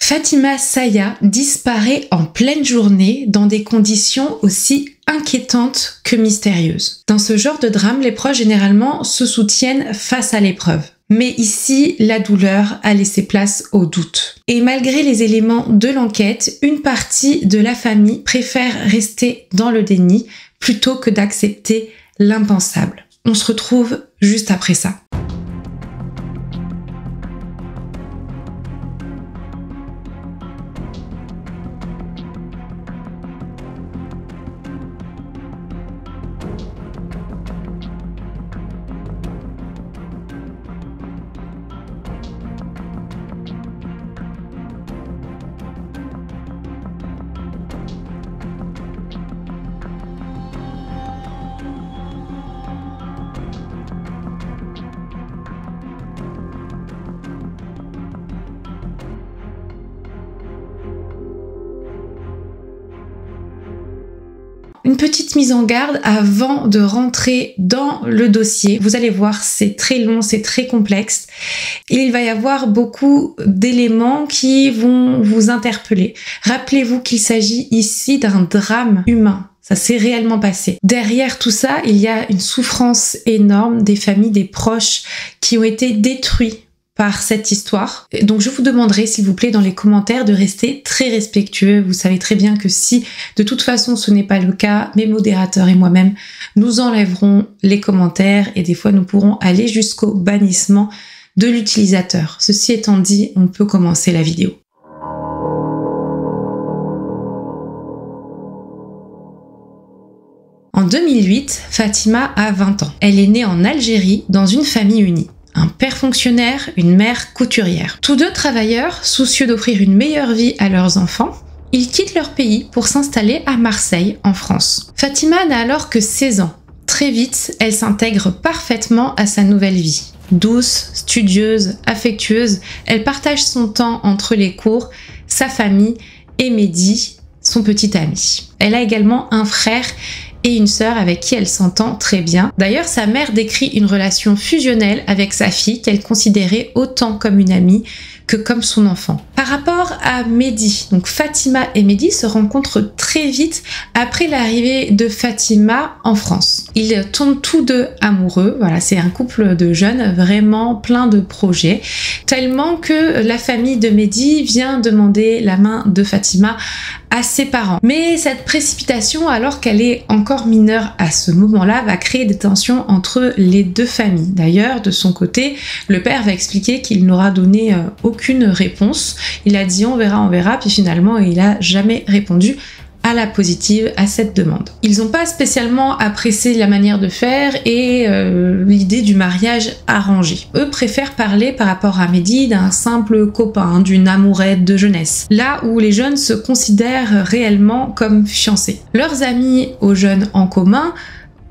Fatima Saya disparaît en pleine journée dans des conditions aussi inquiétantes que mystérieuses. Dans ce genre de drame, les proches généralement se soutiennent face à l'épreuve. Mais ici, la douleur a laissé place au doute. Et malgré les éléments de l'enquête, une partie de la famille préfère rester dans le déni plutôt que d'accepter l'impensable. On se retrouve juste après ça. Une petite mise en garde avant de rentrer dans le dossier. Vous allez voir, c'est très long, c'est très complexe. Et il va y avoir beaucoup d'éléments qui vont vous interpeller. Rappelez-vous qu'il s'agit ici d'un drame humain. Ça s'est réellement passé. Derrière tout ça, il y a une souffrance énorme des familles, des proches qui ont été détruits par cette histoire. Donc je vous demanderai s'il vous plaît dans les commentaires de rester très respectueux. Vous savez très bien que si de toute façon ce n'est pas le cas, mes modérateurs et moi-même, nous enlèverons les commentaires et des fois nous pourrons aller jusqu'au bannissement de l'utilisateur. Ceci étant dit, on peut commencer la vidéo. En 2008, Fatima a 20 ans. Elle est née en Algérie dans une famille unie. Un père fonctionnaire, une mère couturière. Tous deux travailleurs, soucieux d'offrir une meilleure vie à leurs enfants, ils quittent leur pays pour s'installer à Marseille, en France. Fatima n'a alors que 16 ans. Très vite, elle s'intègre parfaitement à sa nouvelle vie. Douce, studieuse, affectueuse, elle partage son temps entre les cours, sa famille et Mehdi, son petit ami. Elle a également un frère et une sœur avec qui elle s'entend très bien. D'ailleurs, sa mère décrit une relation fusionnelle avec sa fille qu'elle considérait autant comme une amie que comme son enfant. Par rapport à Mehdi, donc Fatima et Mehdi se rencontrent très vite après l'arrivée de Fatima en France. Ils tombent tous deux amoureux, voilà, c'est un couple de jeunes vraiment plein de projets, tellement que la famille de Mehdi vient demander la main de Fatima à ses parents. Mais cette précipitation, alors qu'elle est encore mineure à ce moment-là, va créer des tensions entre les deux familles. D'ailleurs, de son côté, le père va expliquer qu'il n'aura donné aucune réponse. Il a dit on verra, puis finalement il a jamais répondu à la positive à cette demande. Ils n'ont pas spécialement apprécié la manière de faire et l'idée du mariage arrangé. Eux préfèrent parler par rapport à Mehdi d'un simple copain, d'une amourette de jeunesse, là où les jeunes se considèrent réellement comme fiancés. Leurs amis aux jeunes en commun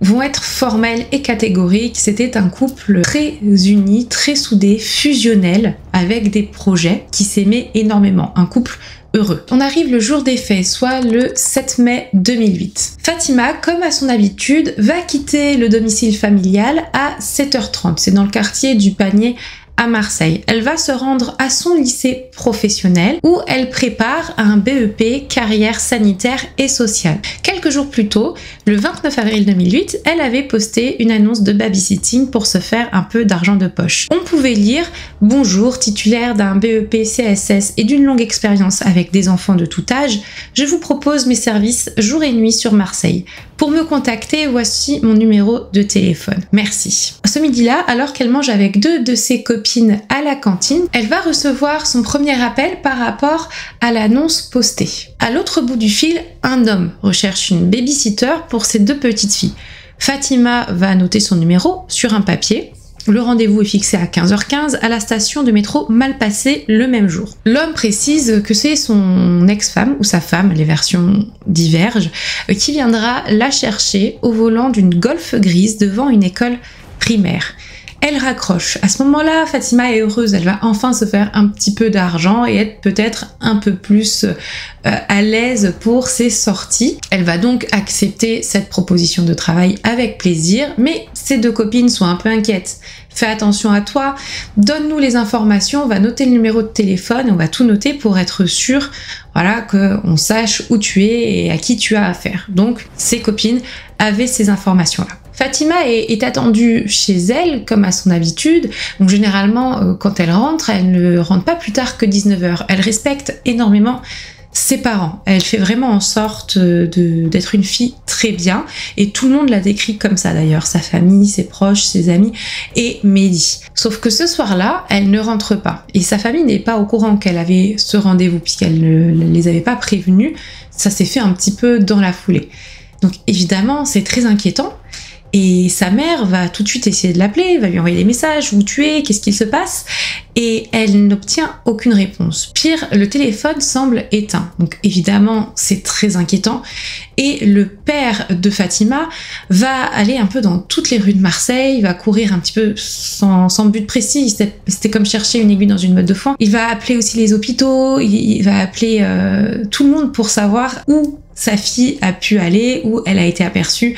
vont être formels et catégoriques. C'était un couple très uni, très soudé, fusionnel, avec des projets qui s'aimaient énormément. Un couple heureux. On arrive le jour des faits, soit le 7 mai 2008. Fatima, comme à son habitude, va quitter le domicile familial à 7h30. C'est dans le quartier du Panier à Marseille. Elle va se rendre à son lycée professionnel où elle prépare un BEP carrière sanitaire et sociale. Quelques jours plus tôt, le 29 avril 2008, elle avait posté une annonce de babysitting pour se faire un peu d'argent de poche. On pouvait lire « Bonjour, titulaire d'un BEP CSS et d'une longue expérience avec des enfants de tout âge, je vous propose mes services jour et nuit sur Marseille. Pour me contacter, voici mon numéro de téléphone. Merci. » Ce midi-là, alors qu'elle mange avec deux de ses copines à la cantine, elle va recevoir son premier appel par rapport à l'annonce postée. À l'autre bout du fil, un homme recherche une babysitter pour ses deux petites filles. Fatima va noter son numéro sur un papier. Le rendez-vous est fixé à 15h15 à la station de métro Malpasset le même jour. L'homme précise que c'est son ex-femme ou sa femme, les versions divergent, qui viendra la chercher au volant d'une Golf grise devant une école primaire. Elle raccroche. À ce moment-là, Fatima est heureuse. Elle va enfin se faire un petit peu d'argent et être peut-être un peu plus à l'aise pour ses sorties. Elle va donc accepter cette proposition de travail avec plaisir, mais ces deux copines sont un peu inquiètes, fais attention à toi, donne-nous les informations, on va noter le numéro de téléphone, on va tout noter pour être sûr, voilà, qu'on sache où tu es et à qui tu as affaire. Donc, ces copines avaient ces informations-là. Fatima est attendue chez elle, comme à son habitude. Donc généralement, quand elle ne rentre pas plus tard que 19h. Elle respecte énormément ses parents. Elle fait vraiment en sorte d'être une fille très bien. Et tout le monde la décrit comme ça d'ailleurs. Sa famille, ses proches, ses amis et Mehdi. Sauf que ce soir-là, elle ne rentre pas. Et sa famille n'est pas au courant qu'elle avait ce rendez-vous, puisqu'elle ne les avait pas prévenus. Ça s'est fait un petit peu dans la foulée. Donc évidemment, c'est très inquiétant. Et sa mère va tout de suite essayer de l'appeler, va lui envoyer des messages, où tu es, qu'est-ce qu'il se passe, et elle n'obtient aucune réponse. Pire, le téléphone semble éteint. Donc évidemment, c'est très inquiétant. Et le père de Fatima va aller un peu dans toutes les rues de Marseille, va courir un petit peu sans but précis, c'était comme chercher une aiguille dans une botte de foin. Il va appeler aussi les hôpitaux, il va appeler tout le monde pour savoir où sa fille a pu aller, où elle a été aperçue.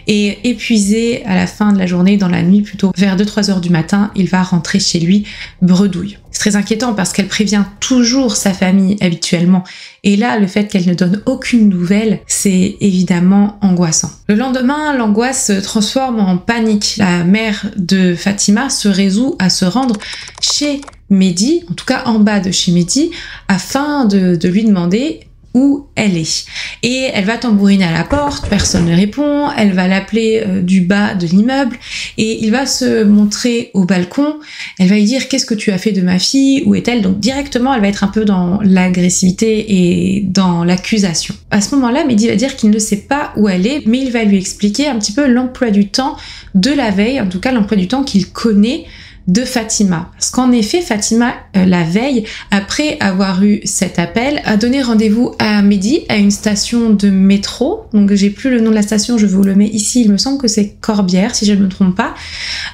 Et épuisé à la fin de la journée, dans la nuit plutôt, vers 2-3 heures du matin, il va rentrer chez lui bredouille. C'est très inquiétant parce qu'elle prévient toujours sa famille habituellement. Et là, le fait qu'elle ne donne aucune nouvelle, c'est évidemment angoissant. Le lendemain, l'angoisse se transforme en panique. La mère de Fatima se résout à se rendre chez Mehdi, en tout cas en bas de chez Mehdi, afin de lui demander où elle est. Et elle va tambouriner à la porte, personne ne répond, elle va l'appeler du bas de l'immeuble et il va se montrer au balcon, elle va lui dire qu'est-ce que tu as fait de ma fille, où est-elle? Donc directement elle va être un peu dans l'agressivité et dans l'accusation. À ce moment-là, Mehdi va dire qu'il ne sait pas où elle est, mais il va lui expliquer un petit peu l'emploi du temps de la veille, en tout cas l'emploi du temps qu'il connaît de Fatima. Parce qu'en effet, Fatima, la veille, après avoir eu cet appel, a donné rendez-vous à Mehdi à une station de métro. Donc j'ai plus le nom de la station, je vous le mets ici, il me semble que c'est Corbière, si je ne me trompe pas,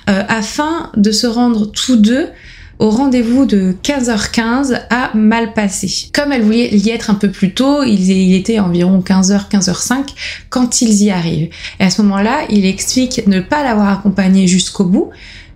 afin de se rendre tous deux au rendez-vous de 15h15 à Malpasset. Comme elle voulait y être un peu plus tôt, il était environ 15h, 15h05 quand ils y arrivent. Et à ce moment-là, il explique ne pas l'avoir accompagnée jusqu'au bout,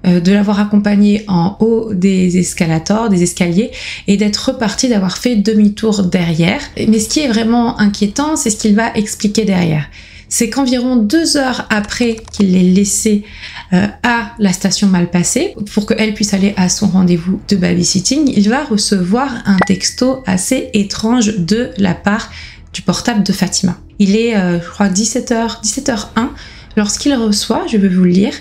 de l'avoir accompagné en haut des escalators, des escaliers, et d'être reparti, d'avoir fait demi-tour derrière. Mais ce qui est vraiment inquiétant, c'est ce qu'il va expliquer derrière. C'est qu'environ 2 heures après qu'il l'ait laissée à la station Malpasset, pour qu'elle puisse aller à son rendez-vous de babysitting, il va recevoir un texto assez étrange de la part du portable de Fatima. Il est, je crois, 17h01 lorsqu'il reçoit, je vais vous le lire.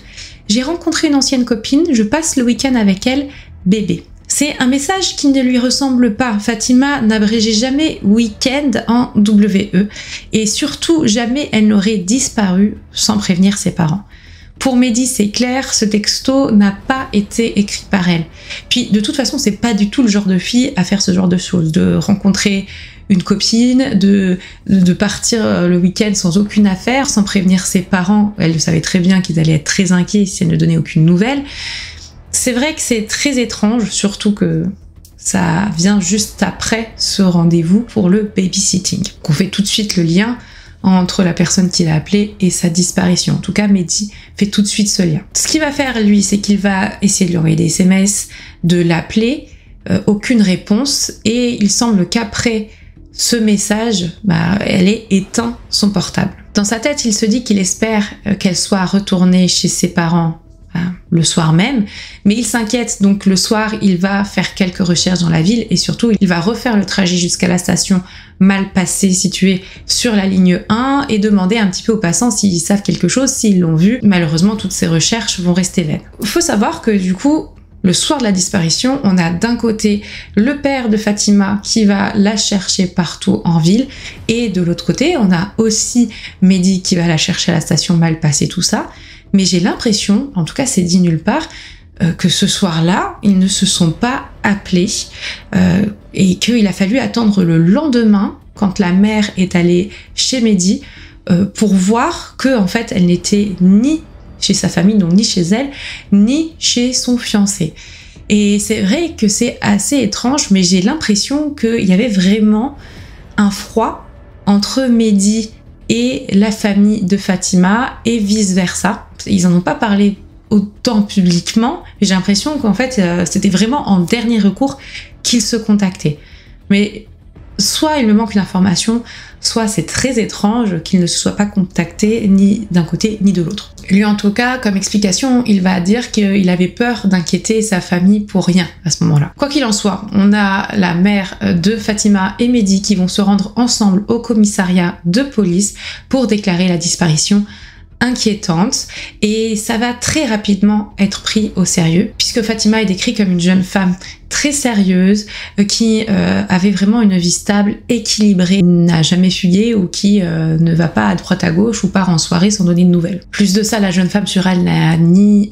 J'ai rencontré une ancienne copine, je passe le week-end avec elle, bébé. C'est un message qui ne lui ressemble pas. Fatima n'abrégeait jamais week-end en WE. Et surtout, jamais elle n'aurait disparu sans prévenir ses parents. Pour Mehdi, c'est clair, ce texto n'a pas été écrit par elle. Puis, de toute façon, c'est pas du tout le genre de fille à faire ce genre de choses, de rencontrer une copine, de partir le week-end sans aucune affaire, sans prévenir ses parents. Elle le savait très bien qu'ils allaient être très inquiets si elle ne donnait aucune nouvelle. C'est vrai que c'est très étrange, surtout que ça vient juste après ce rendez-vous pour le babysitting. On fait tout de suite le lien entre la personne qui l'a appelé et sa disparition. En tout cas, Mehdi fait tout de suite ce lien. Ce qu'il va faire, lui, c'est qu'il va essayer de lui envoyer des SMS, de l'appeler, aucune réponse, et il semble qu'après ce message, elle ait éteint son portable. Dans sa tête, il se dit qu'il espère qu'elle soit retournée chez ses parents le soir même, mais il s'inquiète, donc le soir, il va faire quelques recherches dans la ville et surtout, il va refaire le trajet jusqu'à la station Malpasset située sur la ligne 1 et demander un petit peu aux passants s'ils savent quelque chose, s'ils l'ont vu. Malheureusement, toutes ces recherches vont rester vaines. Il faut savoir que du coup, le soir de la disparition, on a d'un côté le père de Fatima qui va la chercher partout en ville et de l'autre côté, on a aussi Mehdi qui va la chercher à la station Malpasset, tout ça. Mais j'ai l'impression, en tout cas c'est dit nulle part, que ce soir-là, ils ne se sont pas appelés et qu'il a fallu attendre le lendemain, quand la mère est allée chez Mehdi, pour voir que en fait, elle n'était ni chez sa famille, donc ni chez elle, ni chez son fiancé. Et c'est vrai que c'est assez étrange, mais j'ai l'impression qu'il y avait vraiment un froid entre Mehdi et la famille de Fatima et vice-versa. Ils n'en ont pas parlé autant publiquement, mais j'ai l'impression qu'en fait, c'était vraiment en dernier recours qu'ils se contactaient. Mais soit il me manque une information, soit c'est très étrange qu'il ne se soit pas contacté ni d'un côté ni de l'autre. Lui, en tout cas, comme explication, il va dire qu'il avait peur d'inquiéter sa famille pour rien à ce moment-là. Quoi qu'il en soit, on a la mère de Fatima et Mehdi qui vont se rendre ensemble au commissariat de police pour déclarer la disparition inquiétante, et ça va très rapidement être pris au sérieux puisque Fatima est décrite comme une jeune femme très sérieuse qui avait vraiment une vie stable, équilibrée, n'a jamais fugué ou qui ne va pas à droite à gauche ou part en soirée sans donner de nouvelles. Plus de ça, la jeune femme sur elle n'a ni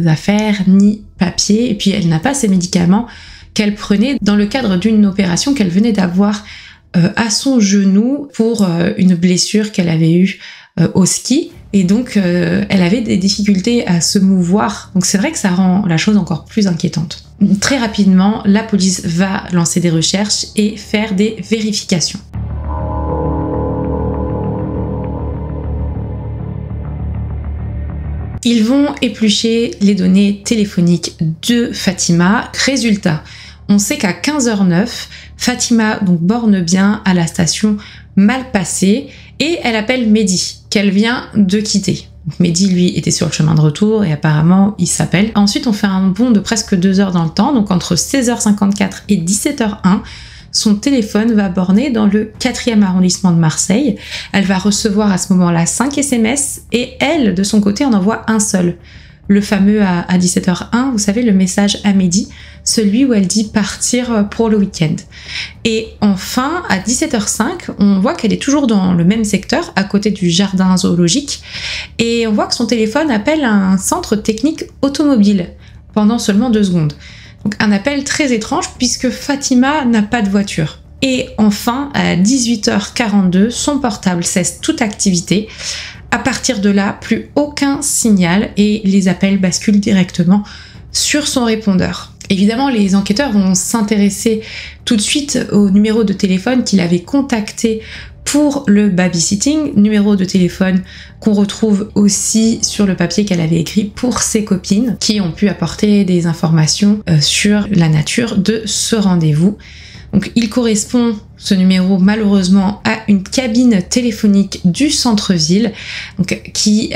affaires ni papier, et puis elle n'a pas ses médicaments qu'elle prenait dans le cadre d'une opération qu'elle venait d'avoir à son genou pour une blessure qu'elle avait eue au ski. Et donc, elle avait des difficultés à se mouvoir. Donc c'est vrai que ça rend la chose encore plus inquiétante. Très rapidement, la police va lancer des recherches et faire des vérifications. Ils vont éplucher les données téléphoniques de Fatima. Résultat, on sait qu'à 15h09, Fatima donc borne bien à la station Malpasset et elle appelle Mehdi, qu'elle vient de quitter. Donc Mehdi, lui, était sur le chemin de retour et apparemment, il s'appelle. Ensuite, on fait un bond de presque 2 heures dans le temps, donc entre 16h54 et 17h01, son téléphone va borner dans le 4e arrondissement de Marseille. Elle va recevoir à ce moment-là 5 SMS et elle, de son côté, en envoie un seul. Le fameux à 17h01, vous savez, le message à Mehdi, celui où elle dit partir pour le week-end. Et enfin, à 17h05, on voit qu'elle est toujours dans le même secteur, à côté du jardin zoologique, et on voit que son téléphone appelle un centre technique automobile pendant seulement 2 secondes. Donc un appel très étrange puisque Fatima n'a pas de voiture. Et enfin, à 18h42, son portable cesse toute activité. À partir de là, plus aucun signal et les appels basculent directement sur son répondeur. Évidemment, les enquêteurs vont s'intéresser tout de suite au numéro de téléphone qu'il avait contacté pour le babysitting, numéro de téléphone qu'on retrouve aussi sur le papier qu'elle avait écrit pour ses copines qui ont pu apporter des informations sur la nature de ce rendez-vous. Donc il correspond, ce numéro, malheureusement, à une cabine téléphonique du centre-ville, donc, qui,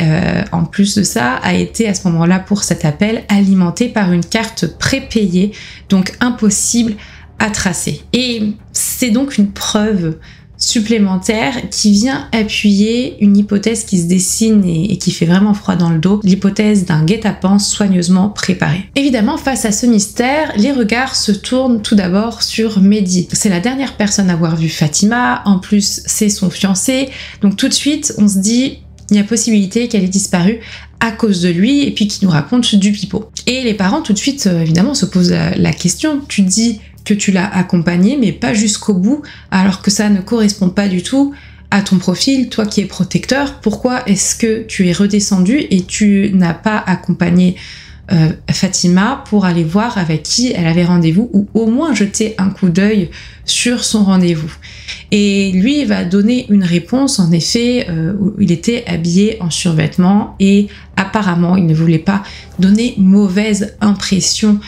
en plus de ça, a été à ce moment-là, pour cet appel, alimentée par une carte prépayée, donc impossible à tracer. Et c'est donc une preuve supplémentaire qui vient appuyer une hypothèse qui se dessine et qui fait vraiment froid dans le dos, l'hypothèse d'un guet-apens soigneusement préparé. Évidemment, face à ce mystère, les regards se tournent tout d'abord sur Mehdi. C'est la dernière personne à avoir vu Fatima, en plus c'est son fiancé, donc tout de suite on se dit il y a possibilité qu'elle ait disparu à cause de lui et puis qu'il nous raconte du pipeau. Et les parents tout de suite évidemment se posent la question, tu dis que tu l'as accompagné mais pas jusqu'au bout alors que ça ne correspond pas du tout à ton profil, toi qui es protecteur, pourquoi est-ce que tu es redescendu et tu n'as pas accompagné Fatima pour aller voir avec qui elle avait rendez-vous ou au moins jeter un coup d'œil sur son rendez-vous. Et lui va donner une réponse, en effet, où il était habillé en survêtement et apparemment il ne voulait pas donner mauvaise impression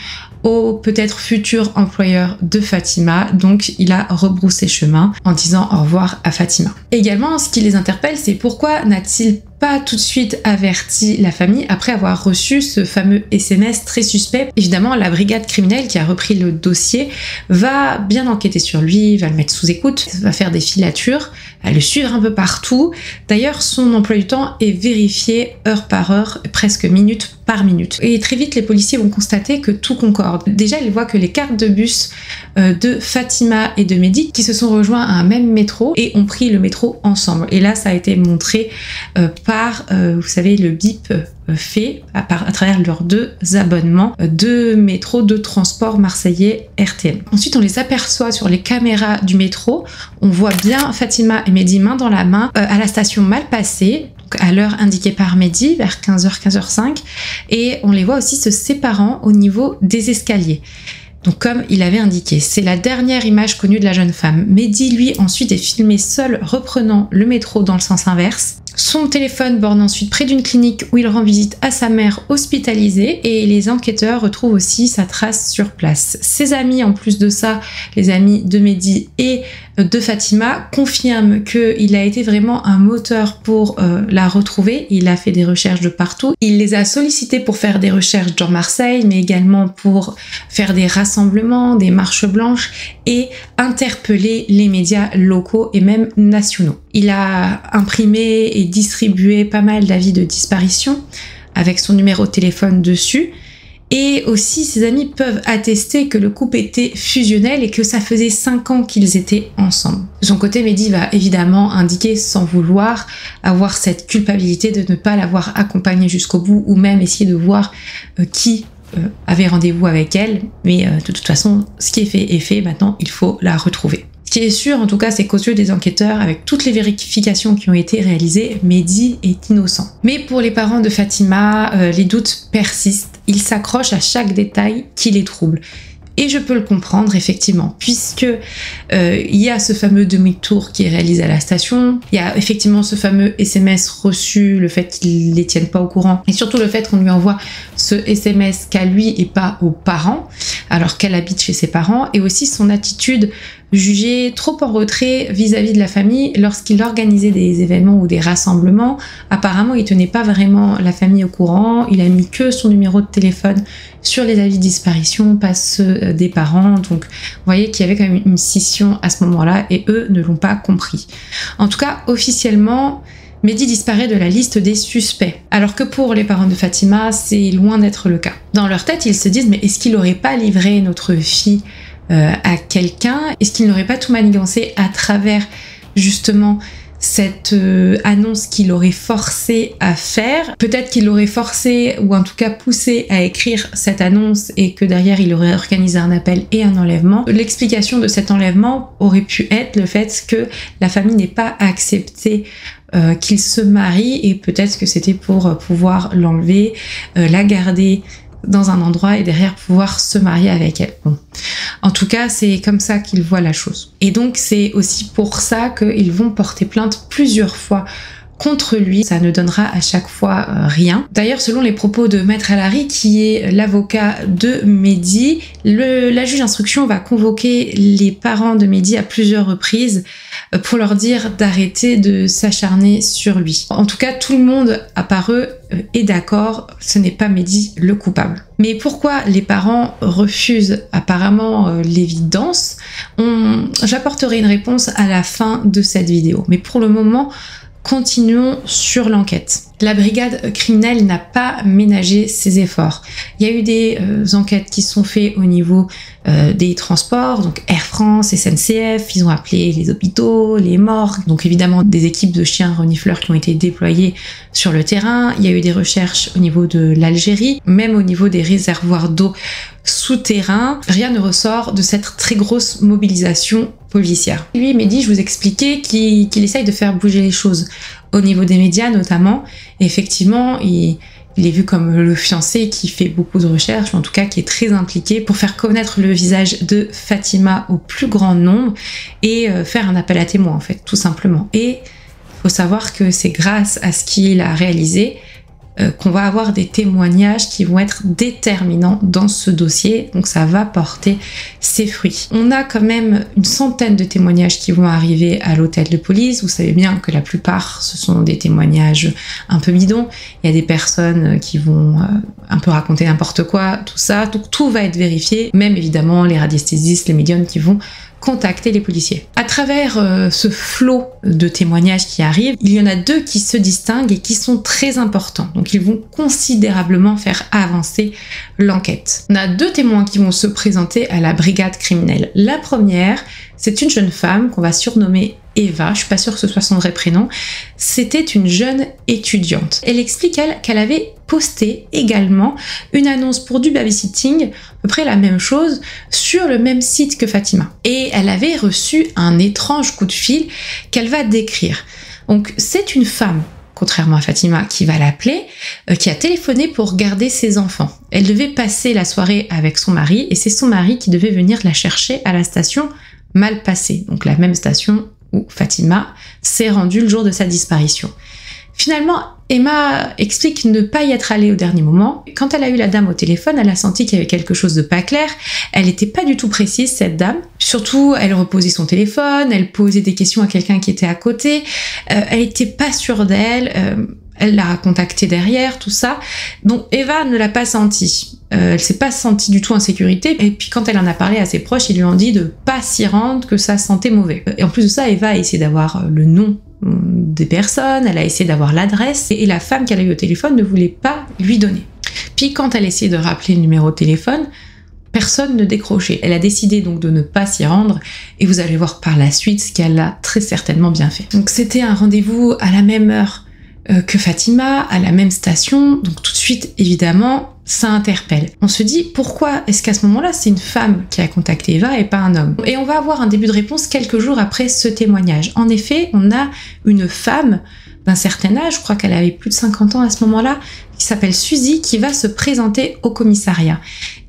au peut-être futur employeur de Fatima, donc il a rebroussé chemin en disant au revoir à Fatima. Également, ce qui les interpelle, c'est pourquoi n'a-t-il pas tout de suite averti la famille après avoir reçu ce fameux SMS très suspect. Évidemment, la brigade criminelle qui a repris le dossier va bien enquêter sur lui, va le mettre sous écoute, va faire des filatures, va le suivre un peu partout. D'ailleurs, son emploi du temps est vérifié heure par heure, presque minute par minute. Et très vite, les policiers vont constater que tout concorde. Déjà, ils voient que les cartes de bus de Fatima et de Mehdi qui se sont rejoints à un même métro et ont pris le métro ensemble. Et là, ça a été montré par, vous savez, le bip fait à travers leurs 2 abonnements de métro de transport marseillais RTM. Ensuite, on les aperçoit sur les caméras du métro. On voit bien Fatima et Mehdi main dans la main à la station Malpasset, à l'heure indiquée par Mehdi, vers 15h, 15h05, et on les voit aussi se séparant au niveau des escaliers. Donc comme il avait indiqué, c'est la dernière image connue de la jeune femme. Mehdi, lui, ensuite est filmé seul reprenant le métro dans le sens inverse. Son téléphone borne ensuite près d'une clinique où il rend visite à sa mère hospitalisée et les enquêteurs retrouvent aussi sa trace sur place. Ses amis, en plus de ça, les amis de Mehdi et de Fatima, confirment qu'il a été vraiment un moteur pour la retrouver. Il a fait des recherches de partout. Il les a sollicités pour faire des recherches dans Marseille, mais également pour faire des rassemblements, des marches blanches et interpeller les médias locaux et même nationaux. Il a imprimé et distribué pas mal d'avis de disparition avec son numéro de téléphone dessus. Et aussi, ses amis peuvent attester que le couple était fusionnel et que ça faisait 5 ans qu'ils étaient ensemble. De son côté, Mehdi va évidemment indiquer sans vouloir avoir cette culpabilité de ne pas l'avoir accompagnée jusqu'au bout ou même essayer de voir qui avait rendez-vous avec elle. Mais de toute façon, ce qui est fait est fait. Maintenant, il faut la retrouver. Ce qui est sûr, en tout cas, c'est qu'aux yeux des enquêteurs, avec toutes les vérifications qui ont été réalisées, Mehdi est innocent. Mais pour les parents de Fatima, les doutes persistent. Ils s'accrochent à chaque détail qui les trouble. Et je peux le comprendre, effectivement, puisque il y a ce fameux demi-tour qui est réalisé à la station, il y a effectivement ce fameux SMS reçu, le fait qu'ils ne les tiennent pas au courant, et surtout le fait qu'on lui envoie ce SMS qu'à lui et pas aux parents, alors qu'elle habite chez ses parents, et aussi son attitude jugée trop en retrait vis-à-vis de la famille lorsqu'il organisait des événements ou des rassemblements. Apparemment, il tenait pas vraiment la famille au courant, il a mis que son numéro de téléphone sur les avis de disparition, pas ceux des parents. Donc, vous voyez qu'il y avait quand même une scission à ce moment-là et eux ne l'ont pas compris. En tout cas, officiellement, Mehdi disparaît de la liste des suspects. Alors que pour les parents de Fatima, c'est loin d'être le cas. Dans leur tête, ils se disent, mais est-ce qu'il n'aurait pas livré notre fille à quelqu'un? Est-ce qu'il n'aurait pas tout manigancé à travers justement cette annonce qu'il aurait forcé à faire? Peut-être qu'il l'aurait forcé ou en tout cas poussé à écrire cette annonce et que derrière il aurait organisé un appel et un enlèvement. L'explication de cet enlèvement aurait pu être le fait que la famille n'ait pas accepté qu'il se marie et peut-être que c'était pour pouvoir l'enlever, la garder dans un endroit et derrière pouvoir se marier avec elle. Bon. En tout cas, c'est comme ça qu'ils voient la chose. Et donc, c'est aussi pour ça qu'ils vont porter plainte plusieurs fois contre lui. Ça ne donnera à chaque fois rien. D'ailleurs, selon les propos de Maître Alary, qui est l'avocat de Mehdi, la juge d'instruction va convoquer les parents de Mehdi à plusieurs reprises pour leur dire d'arrêter de s'acharner sur lui. En tout cas, tout le monde, à part eux, est d'accord, ce n'est pas Mehdi le coupable. Mais pourquoi les parents refusent apparemment l'évidence? J'apporterai une réponse à la fin de cette vidéo. Mais pour le moment, continuons sur l'enquête. La brigade criminelle n'a pas ménagé ses efforts. Il y a eu des enquêtes qui sont faites au niveau des transports, donc Air France, SNCF, ils ont appelé les hôpitaux, les morgues, donc évidemment des équipes de chiens renifleurs qui ont été déployées sur le terrain. Il y a eu des recherches au niveau de l'Algérie, même au niveau des réservoirs d'eau souterrains. Rien ne ressort de cette très grosse mobilisation policière. Lui, Mehdi, je vous expliquais qu'il essaye de faire bouger les choses au niveau des médias notamment. Et effectivement, il est vu comme le fiancé qui fait beaucoup de recherches, en tout cas qui est très impliqué pour faire connaître le visage de Fatima au plus grand nombre et faire un appel à témoins en fait, tout simplement. Et il faut savoir que c'est grâce à ce qu'il a réalisé qu'on va avoir des témoignages qui vont être déterminants dans ce dossier, donc ça va porter ses fruits. On a quand même une centaine de témoignages qui vont arriver à l'hôtel de police. Vous savez bien que la plupart ce sont des témoignages un peu bidons, il y a des personnes qui vont un peu raconter n'importe quoi, tout ça, donc tout va être vérifié, même évidemment les radiesthésistes, les médiums qui vont contacter les policiers. À travers ce flot de témoignages qui arrivent, il y en a 2 qui se distinguent et qui sont très importants. Donc ils vont considérablement faire avancer l'enquête. On a 2 témoins qui vont se présenter à la brigade criminelle. La première, c'est une jeune femme qu'on va surnommer Eva, je suis pas sûre que ce soit son vrai prénom. C'était une jeune étudiante. Elle explique qu'elle avait posté également une annonce pour du babysitting, à peu près la même chose, sur le même site que Fatima. Et elle avait reçu un étrange coup de fil qu'elle va décrire. Donc c'est une femme contrairement à Fatima qui va l'appeler, qui a téléphoné pour garder ses enfants. Elle devait passer la soirée avec son mari et c'est son mari qui devait venir la chercher à la station Malpasset, donc la même station où Fatima s'est rendue le jour de sa disparition. Finalement, Emma explique ne pas y être allée au dernier moment. Quand elle a eu la dame au téléphone, elle a senti qu'il y avait quelque chose de pas clair. Elle n'était pas du tout précise, cette dame. Surtout, elle reposait son téléphone, elle posait des questions à quelqu'un qui était à côté. Elle n'était pas sûre d'elle. Elle l'a contacté derrière, tout ça. Donc Eva ne l'a pas senti. Elle s'est pas sentie du tout en sécurité. Et puis quand elle en a parlé à ses proches, ils lui ont dit de pas s'y rendre, que ça sentait mauvais. Et en plus de ça, Eva a essayé d'avoir le nom des personnes, elle a essayé d'avoir l'adresse, et la femme qu'elle a eu au téléphone ne voulait pas lui donner. Puis quand elle a essayé de rappeler le numéro de téléphone, personne ne décrochait. Elle a décidé donc de ne pas s'y rendre, et vous allez voir par la suite ce qu'elle a très certainement bien fait. Donc c'était un rendez-vous à la même heure que Fatima, à la même station, donc tout de suite, évidemment, ça interpelle. On se dit, pourquoi est-ce qu'à ce moment-là, c'est une femme qui a contacté Eva et pas un homme? Et on va avoir un début de réponse quelques jours après ce témoignage. En effet, on a une femme d'un certain âge, je crois qu'elle avait plus de 50 ans à ce moment-là, qui s'appelle Suzy, qui va se présenter au commissariat.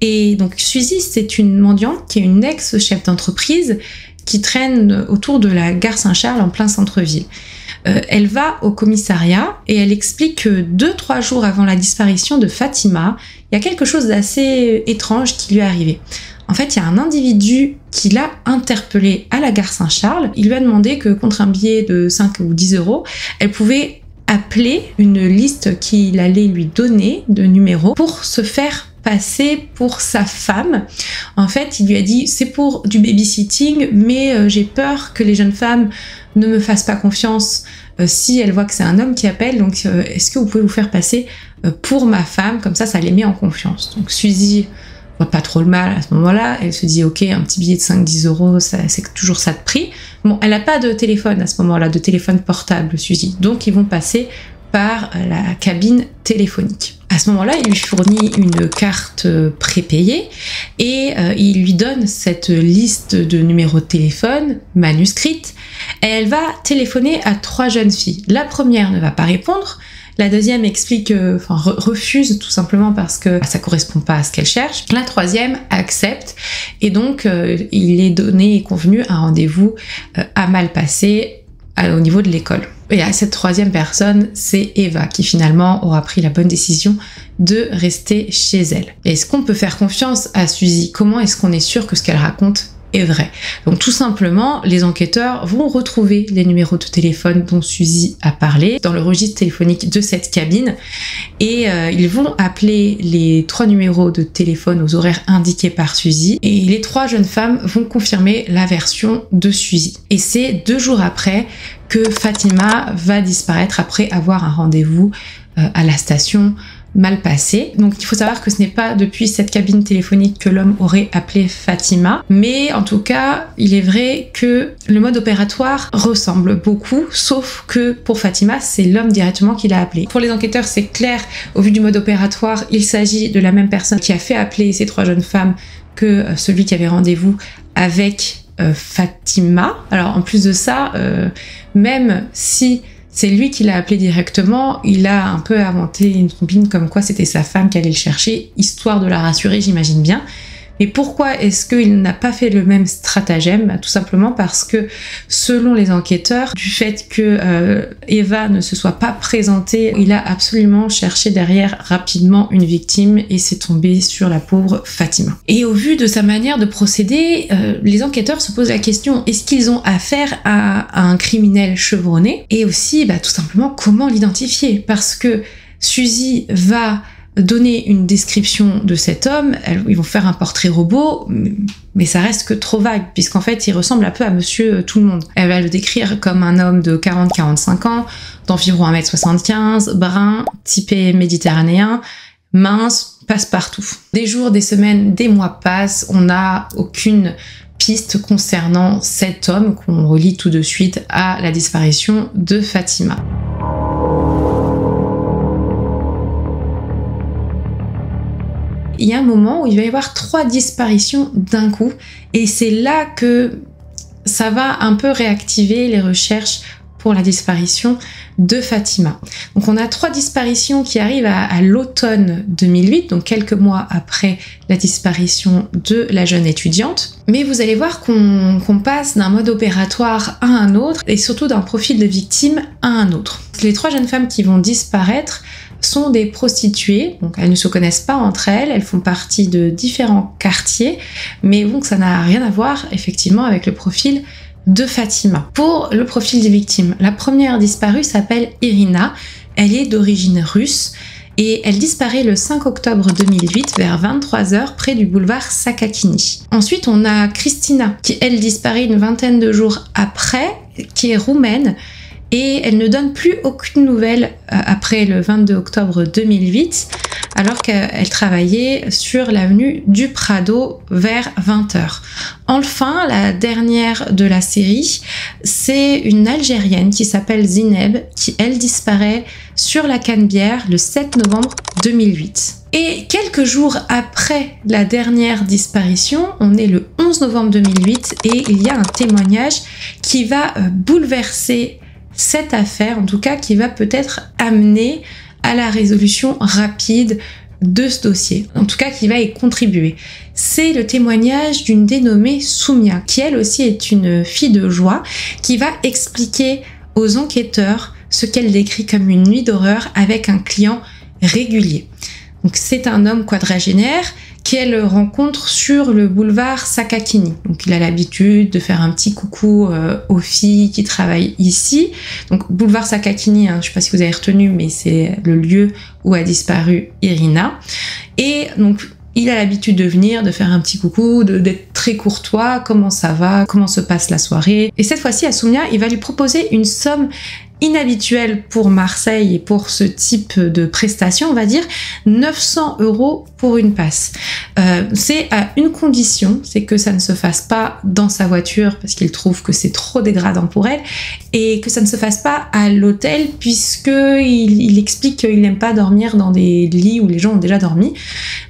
Et donc Suzy, c'est une mendiante qui est une ex-chef d'entreprise qui traîne autour de la gare Saint-Charles en plein centre-ville. Elle va au commissariat et elle explique que 2-3 jours avant la disparition de Fatima, il y a quelque chose d'assez étrange qui lui est arrivé. En fait, il y a un individu qui l'a interpellée à la gare Saint-Charles. Il lui a demandé que contre un billet de 5 ou 10 euros, elle pouvait appeler une liste qu'il allait lui donner de numéros pour se faire passer pour sa femme. En fait, il lui a dit, c'est pour du babysitting, mais j'ai peur que les jeunes femmes ne me fassent pas confiance si elles voient que c'est un homme qui appelle, donc est-ce que vous pouvez vous faire passer pour ma femme, comme ça les met en confiance. Donc Suzy voit pas trop le mal à ce moment-là, elle se dit ok, un petit billet de 5-10 euros, c'est toujours ça de prix. Bon, elle n'a pas de téléphone à ce moment-là, de téléphone portable, Suzy, donc ils vont passer par la cabine téléphonique. À ce moment-là, il lui fournit une carte prépayée et il lui donne cette liste de numéros de téléphone manuscrite. Et elle va téléphoner à 3 jeunes filles. La première ne va pas répondre. La deuxième explique, refuse tout simplement parce que ça correspond pas à ce qu'elle cherche. La troisième accepte et donc il est donné et convenu un rendez-vous à Malpasset au niveau de l'école. Et à cette troisième personne, c'est Eva qui finalement aura pris la bonne décision de rester chez elle. Est-ce qu'on peut faire confiance à Suzy? Comment est-ce qu'on est sûr que ce qu'elle raconte est vrai? Donc tout simplement, les enquêteurs vont retrouver les numéros de téléphone dont Suzy a parlé dans le registre téléphonique de cette cabine et ils vont appeler les 3 numéros de téléphone aux horaires indiqués par Suzy et les 3 jeunes femmes vont confirmer la version de Suzy. Et c'est 2 jours après que Fatima va disparaître après avoir un rendez-vous à la station Malpasset. Donc il faut savoir que ce n'est pas depuis cette cabine téléphonique que l'homme aurait appelé Fatima, mais en tout cas il est vrai que le mode opératoire ressemble beaucoup, sauf que pour Fatima c'est l'homme directement qui l'a appelé. Pour les enquêteurs c'est clair, au vu du mode opératoire, il s'agit de la même personne qui a fait appeler ces 3 jeunes femmes que celui qui avait rendez-vous avec Fatima. Alors en plus de ça, même si c'est lui qui l'a appelé directement, il a un peu inventé une combine comme quoi c'était sa femme qui allait le chercher, histoire de la rassurer, j'imagine bien. Mais pourquoi est-ce qu'il n'a pas fait le même stratagème? Tout simplement parce que, selon les enquêteurs, du fait que Eva ne se soit pas présentée, il a absolument cherché derrière rapidement une victime et s'est tombé sur la pauvre Fatima. Et au vu de sa manière de procéder, les enquêteurs se posent la question, est-ce qu'ils ont affaire à un criminel chevronné? Et aussi, tout simplement, comment l'identifier? Parce que Suzy va donner une description de cet homme, ils vont faire un portrait robot, mais ça reste que trop vague, puisqu'en fait il ressemble un peu à monsieur tout le monde. Elle va le décrire comme un homme de 40-45 ans, d'environ 1m75, brun, typé méditerranéen, mince, passe-partout. Des jours, des semaines, des mois passent, on n'a aucune piste concernant cet homme qu'on relie tout de suite à la disparition de Fatima. Il y a un moment où il va y avoir 3 disparitions d'un coup et c'est là que ça va un peu réactiver les recherches pour la disparition de Fatima. Donc on a 3 disparitions qui arrivent à l'automne 2008, donc quelques mois après la disparition de la jeune étudiante. Mais vous allez voir qu'on passe d'un mode opératoire à un autre et surtout d'un profil de victime à un autre. Les 3 jeunes femmes qui vont disparaître sont des prostituées, donc elles ne se connaissent pas entre elles, elles font partie de différents quartiers, mais donc ça n'a rien à voir effectivement avec le profil de Fatima. Pour le profil des victimes, la première disparue s'appelle Irina, elle est d'origine russe et elle disparaît le 5 octobre 2008 vers 23h près du boulevard Sakakini. Ensuite, on a Christina qui, elle, disparaît une vingtaine de jours après, qui est roumaine et elle ne donne plus aucune nouvelle après le 22 octobre 2008 alors qu'elle travaillait sur l'avenue du Prado vers 20h. Enfin, la dernière de la série, c'est une Algérienne qui s'appelle Zineb, qui elle disparaît sur la Canebière le 7 novembre 2008. Et quelques jours après la dernière disparition, on est le 11 novembre 2008 et il y a un témoignage qui va bouleverser cette affaire, en tout cas qui va peut-être amener à la résolution rapide de ce dossier, en tout cas qui va y contribuer. C'est le témoignage d'une dénommée Soumia, qui elle aussi est une fille de joie, qui va expliquer aux enquêteurs ce qu'elle décrit comme une nuit d'horreur avec un client régulier. Donc c'est un homme quadragénaire qu'elle rencontre sur le boulevard Sakakini. Donc il a l'habitude de faire un petit coucou aux filles qui travaillent ici. Donc boulevard Sakakini, je ne sais pas si vous avez retenu, mais c'est le lieu où a disparu Irina. Et donc il a l'habitude de venir, de faire un petit coucou, d'être très courtois, comment ça va, comment se passe la soirée. Et cette fois-ci, à Soumia, il va lui proposer une somme inhabituelle pour Marseille et pour ce type de prestation, on va dire 900 € pour une passe. C'est à une condition, c'est que ça ne se fasse pas dans sa voiture parce qu'il trouve que c'est trop dégradant pour elle et que ça ne se fasse pas à l'hôtel puisqu'il explique qu'il n'aime pas dormir dans des lits où les gens ont déjà dormi,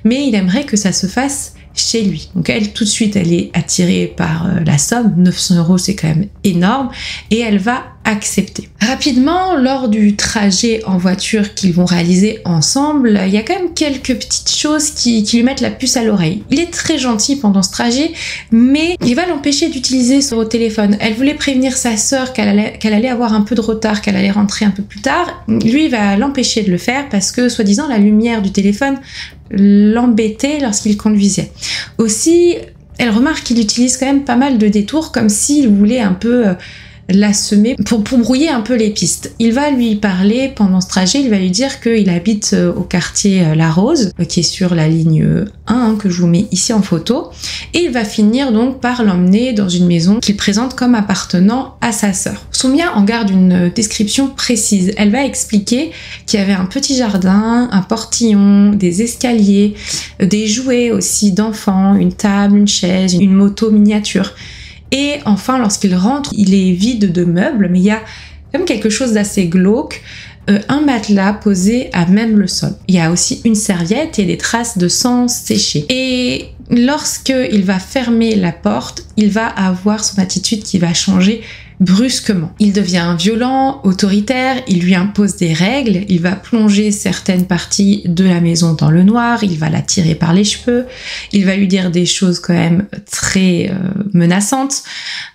mais il aimerait que ça se fasse chez lui. Donc elle, tout de suite, elle est attirée par la somme. 900 € c'est quand même énorme et elle va accepter. Rapidement, lors du trajet en voiture qu'ils vont réaliser ensemble, il y a quand même quelques petites choses qui lui mettent la puce à l'oreille. Il est très gentil pendant ce trajet, mais il va l'empêcher d'utiliser son téléphone. Elle voulait prévenir sa sœur qu'elle allait avoir un peu de retard, qu'elle allait rentrer un peu plus tard. Lui, il va l'empêcher de le faire parce que, soi-disant, la lumière du téléphone l'embêtait lorsqu'il conduisait. Aussi, elle remarque qu'il utilise quand même pas mal de détours, comme s'il voulait un peu la semer pour brouiller un peu les pistes. Il va lui parler pendant ce trajet, il va lui dire qu'il habite au quartier La Rose, qui est sur la ligne 1, que je vous mets ici en photo, et il va finir donc par l'emmener dans une maison qu'il présente comme appartenant à sa sœur. Soumia en garde une description précise. Elle va expliquer qu'il y avait un petit jardin, un portillon, des escaliers, des jouets aussi d'enfants, une table, une chaise, une moto miniature. Et enfin, lorsqu'il rentre, il est vide de meubles, mais il y a comme quelque chose d'assez glauque, un matelas posé à même le sol. Il y a aussi une serviette et des traces de sang séché. Et lorsqu'il va fermer la porte, il va avoir son attitude qui va changer brusquement. Il devient violent, autoritaire, il lui impose des règles, il va plonger certaines parties de la maison dans le noir, il va la tirer par les cheveux, il va lui dire des choses quand même très menaçantes.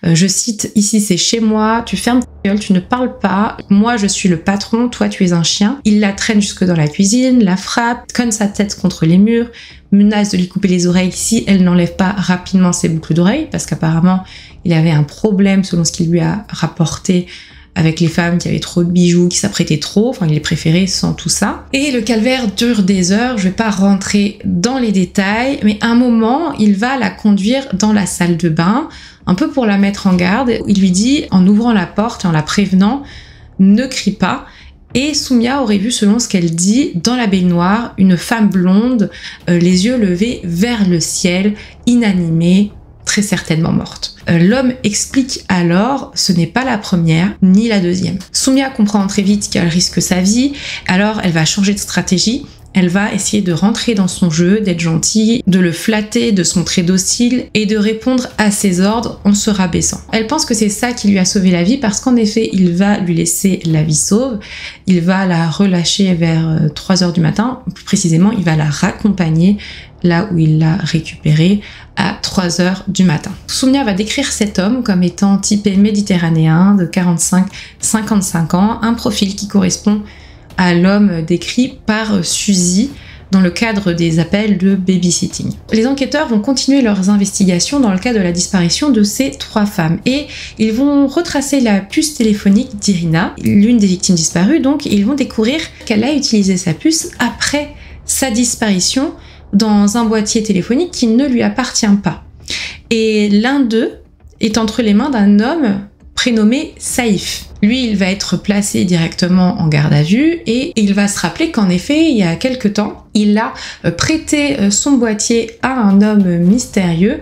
Je cite, ici c'est chez moi, tu fermes ta gueule, tu ne parles pas, moi je suis le patron, toi tu es un chien. Il la traîne jusque dans la cuisine, la frappe, cogne sa tête contre les murs, menace de lui couper les oreilles si elle n'enlève pas rapidement ses boucles d'oreilles, parce qu'apparemment il avait un problème selon ce qu'il lui a rapporté avec les femmes qui avaient trop de bijoux, qui s'apprêtaient trop, enfin il les préférait sans tout ça. Et le calvaire dure des heures, je vais pas rentrer dans les détails, mais à un moment il va la conduire dans la salle de bain, un peu pour la mettre en garde. Il lui dit, en ouvrant la porte et en la prévenant, ne crie pas. Et Soumia aurait vu, selon ce qu'elle dit, dans la baignoire, une femme blonde, les yeux levés vers le ciel, inanimée, très certainement morte. L'homme explique alors, ce n'est pas la première ni la deuxième. Soumia comprend très vite qu'elle risque sa vie, alors elle va changer de stratégie. Elle va essayer de rentrer dans son jeu, d'être gentille, de le flatter, de se montrer docile et de répondre à ses ordres en se rabaissant. Elle pense que c'est ça qui lui a sauvé la vie parce qu'en effet, il va lui laisser la vie sauve. Il va la relâcher vers 3h du matin. Plus précisément, il va la raccompagner là où il l'a récupérée à 3h du matin. Soumya va décrire cet homme comme étant typé méditerranéen de 45-55 ans, un profil qui correspond à l'homme décrit par Suzy dans le cadre des appels de babysitting. Les enquêteurs vont continuer leurs investigations dans le cas de la disparition de ces 3 femmes et ils vont retracer la puce téléphonique d'Irina, l'une des victimes disparues, donc ils vont découvrir qu'elle a utilisé sa puce après sa disparition dans un boîtier téléphonique qui ne lui appartient pas. Et l'un d'eux est entre les mains d'un homme prénommé Saïf. Lui, il va être placé directement en garde à vue et il va se rappeler qu'en effet, il y a quelque temps, il a prêté son boîtier à un homme mystérieux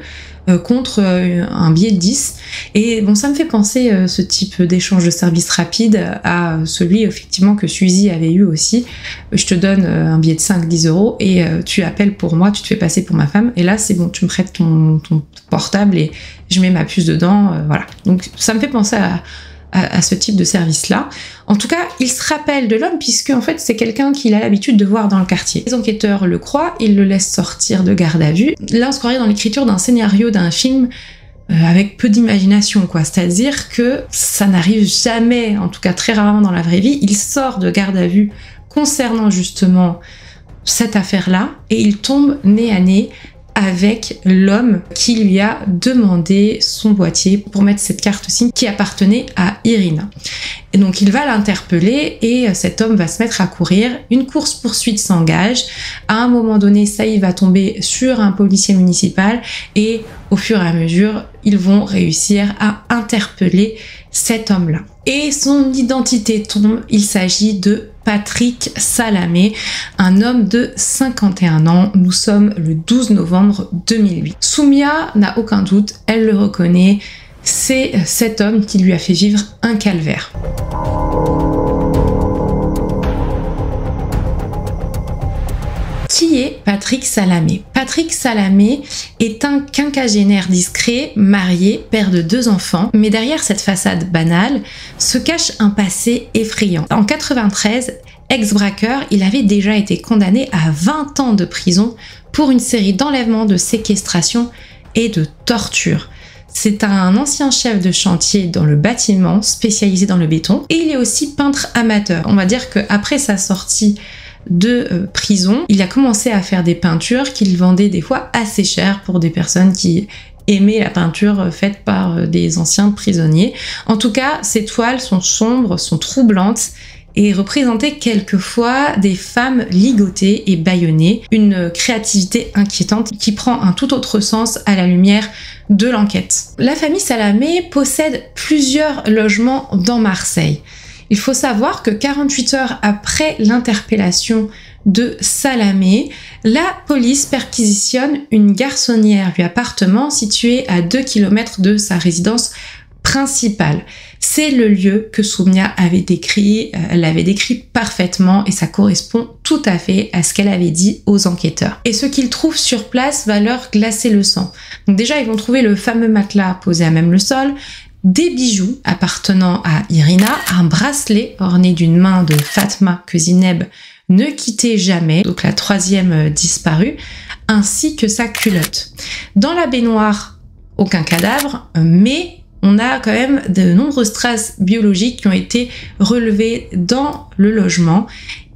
contre un billet de 10. Et bon, ça me fait penser ce type d'échange de service rapide à celui effectivement que Suzy avait eu aussi. Je te donne un billet de 5-10 euros et tu appelles pour moi, tu te fais passer pour ma femme et là c'est bon, tu me prêtes ton portable et je mets ma puce dedans, voilà. Donc ça me fait penser à ce type de service-là. En tout cas, il se rappelle de l'homme puisque en fait c'est quelqu'un qu'il a l'habitude de voir dans le quartier. Les enquêteurs le croient, ils le laissent sortir de garde à vue. Là, on se croirait dans l'écriture d'un scénario d'un film avec peu d'imagination, quoi. C'est-à-dire que ça n'arrive jamais, en tout cas très rarement dans la vraie vie. Il sort de garde à vue concernant justement cette affaire-là et il tombe nez à nez avec l'homme qui lui a demandé son boîtier pour mettre cette carte SIM qui appartenait à Irina. Et donc il va l'interpeller et cet homme va se mettre à courir. Une course-poursuite s'engage. À un moment donné, Saïf va tomber sur un policier municipal et au fur et à mesure, ils vont réussir à interpeller cet homme-là. Et son identité tombe, il s'agit de Patrick Salamé, un homme de 51 ans. Nous sommes le 12 novembre 2008. Soumya n'a aucun doute, elle le reconnaît, c'est cet homme qui lui a fait vivre un calvaire. Qui est Patrick Salamé? Patrick Salamé est un quinquagénaire discret, marié, père de 2 enfants, mais derrière cette façade banale se cache un passé effrayant. En 93, ex-braqueur, il avait déjà été condamné à 20 ans de prison pour une série d'enlèvements, de séquestrations et de tortures. C'est un ancien chef de chantier dans le bâtiment, spécialisé dans le béton, et il est aussi peintre amateur. On va dire qu'après sa sortie de prison, il a commencé à faire des peintures qu'il vendait des fois assez cher pour des personnes qui aimaient la peinture faite par des anciens prisonniers. En tout cas, ces toiles sont sombres, sont troublantes et représentaient quelquefois des femmes ligotées et bâillonnées, une créativité inquiétante qui prend un tout autre sens à la lumière de l'enquête. La famille Salamé possède plusieurs logements dans Marseille. Il faut savoir que 48 heures après l'interpellation de Salamé, la police perquisitionne une garçonnière du appartement situé à 2 km de sa résidence principale. C'est le lieu que Soumya avait décrit, elle l'avait décrit parfaitement et ça correspond tout à fait à ce qu'elle avait dit aux enquêteurs. Et ce qu'ils trouvent sur place va leur glacer le sang. Donc déjà, ils vont trouver le fameux matelas posé à même le sol, des bijoux appartenant à Irina, un bracelet orné d'une main de Fatma que Zineb ne quittait jamais, donc la 3e disparue, ainsi que sa culotte. Dans la baignoire, aucun cadavre, mais on a quand même de nombreuses traces biologiques qui ont été relevées dans le logement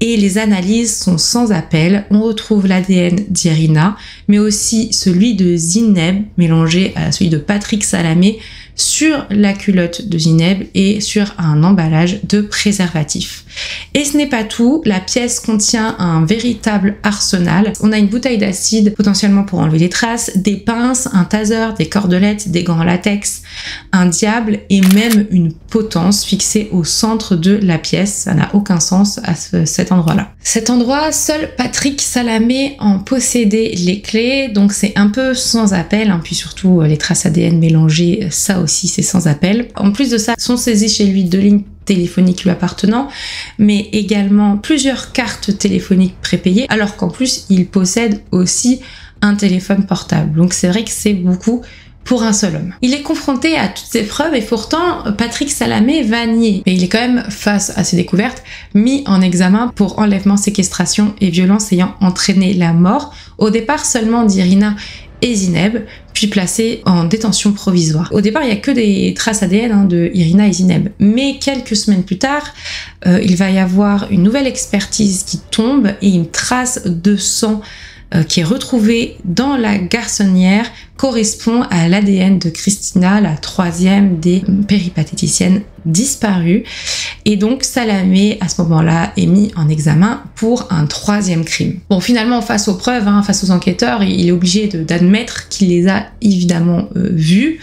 et les analyses sont sans appel. On retrouve l'ADN d'Irina, mais aussi celui de Zineb mélangé à celui de Patrick Salamé sur la culotte de Zineb et sur un emballage de préservatif. Et ce n'est pas tout, la pièce contient un véritable arsenal. On a une bouteille d'acide potentiellement pour enlever les traces, des pinces, un taser, des cordelettes, des gants en latex, un diable et même une potence fixée au centre de la pièce. Ça n'a aucun sens à cet endroit-là. Cet endroit, seul Patrick Salamé en possédait les clés, donc c'est un peu sans appel, hein, puis surtout les traces ADN mélangées, ça aussi c'est sans appel. En plus de ça, sont saisies chez lui 2 lignes téléphoniques lui appartenant, mais également plusieurs cartes téléphoniques prépayées, alors qu'en plus, il possède aussi un téléphone portable. Donc c'est vrai que c'est beaucoup pour un seul homme. Il est confronté à toutes ces preuves et pourtant Patrick Salamé va nier. Mais il est quand même, face à ces découvertes, mis en examen pour enlèvement, séquestration et violence ayant entraîné la mort, au départ seulement d'Irina et Zineb, puis placé en détention provisoire. Au départ, il n'y a que des traces ADN de Irina et Zineb. Mais quelques semaines plus tard, il va y avoir une nouvelle expertise qui tombe et une trace de sang qui est retrouvée dans la garçonnière correspond à l'ADN de Christina, la troisième des péripatéticiennes disparues. Et donc Salamé, à ce moment-là, est mis en examen pour un troisième crime. Bon, finalement, face aux preuves, face aux enquêteurs, il est obligé d'admettre qu'il les a évidemment vus,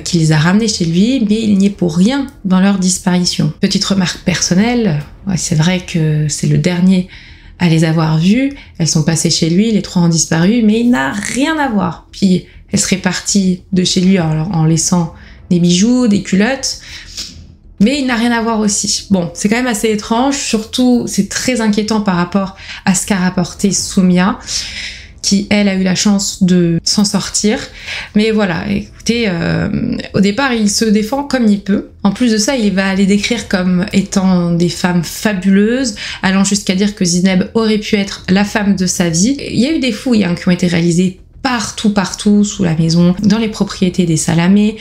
qu'il les a ramenés chez lui, mais il n'y est pour rien dans leur disparition. Petite remarque personnelle, c'est vrai que c'est le dernier à les avoir vues, elles sont passées chez lui, les trois ont disparu, mais il n'a rien à voir. Puis elle serait partie de chez lui en laissant des bijoux, des culottes, mais il n'a rien à voir aussi. Bon, c'est quand même assez étrange, surtout c'est très inquiétant par rapport à ce qu'a rapporté Soumia, qui, elle, a eu la chance de s'en sortir. Mais voilà, écoutez, au départ, il se défend comme il peut. En plus de ça, il va les décrire comme étant des femmes fabuleuses, allant jusqu'à dire que Zineb aurait pu être la femme de sa vie. Il y a eu des fouilles qui ont été réalisées partout sous la maison, dans les propriétés des Salamé,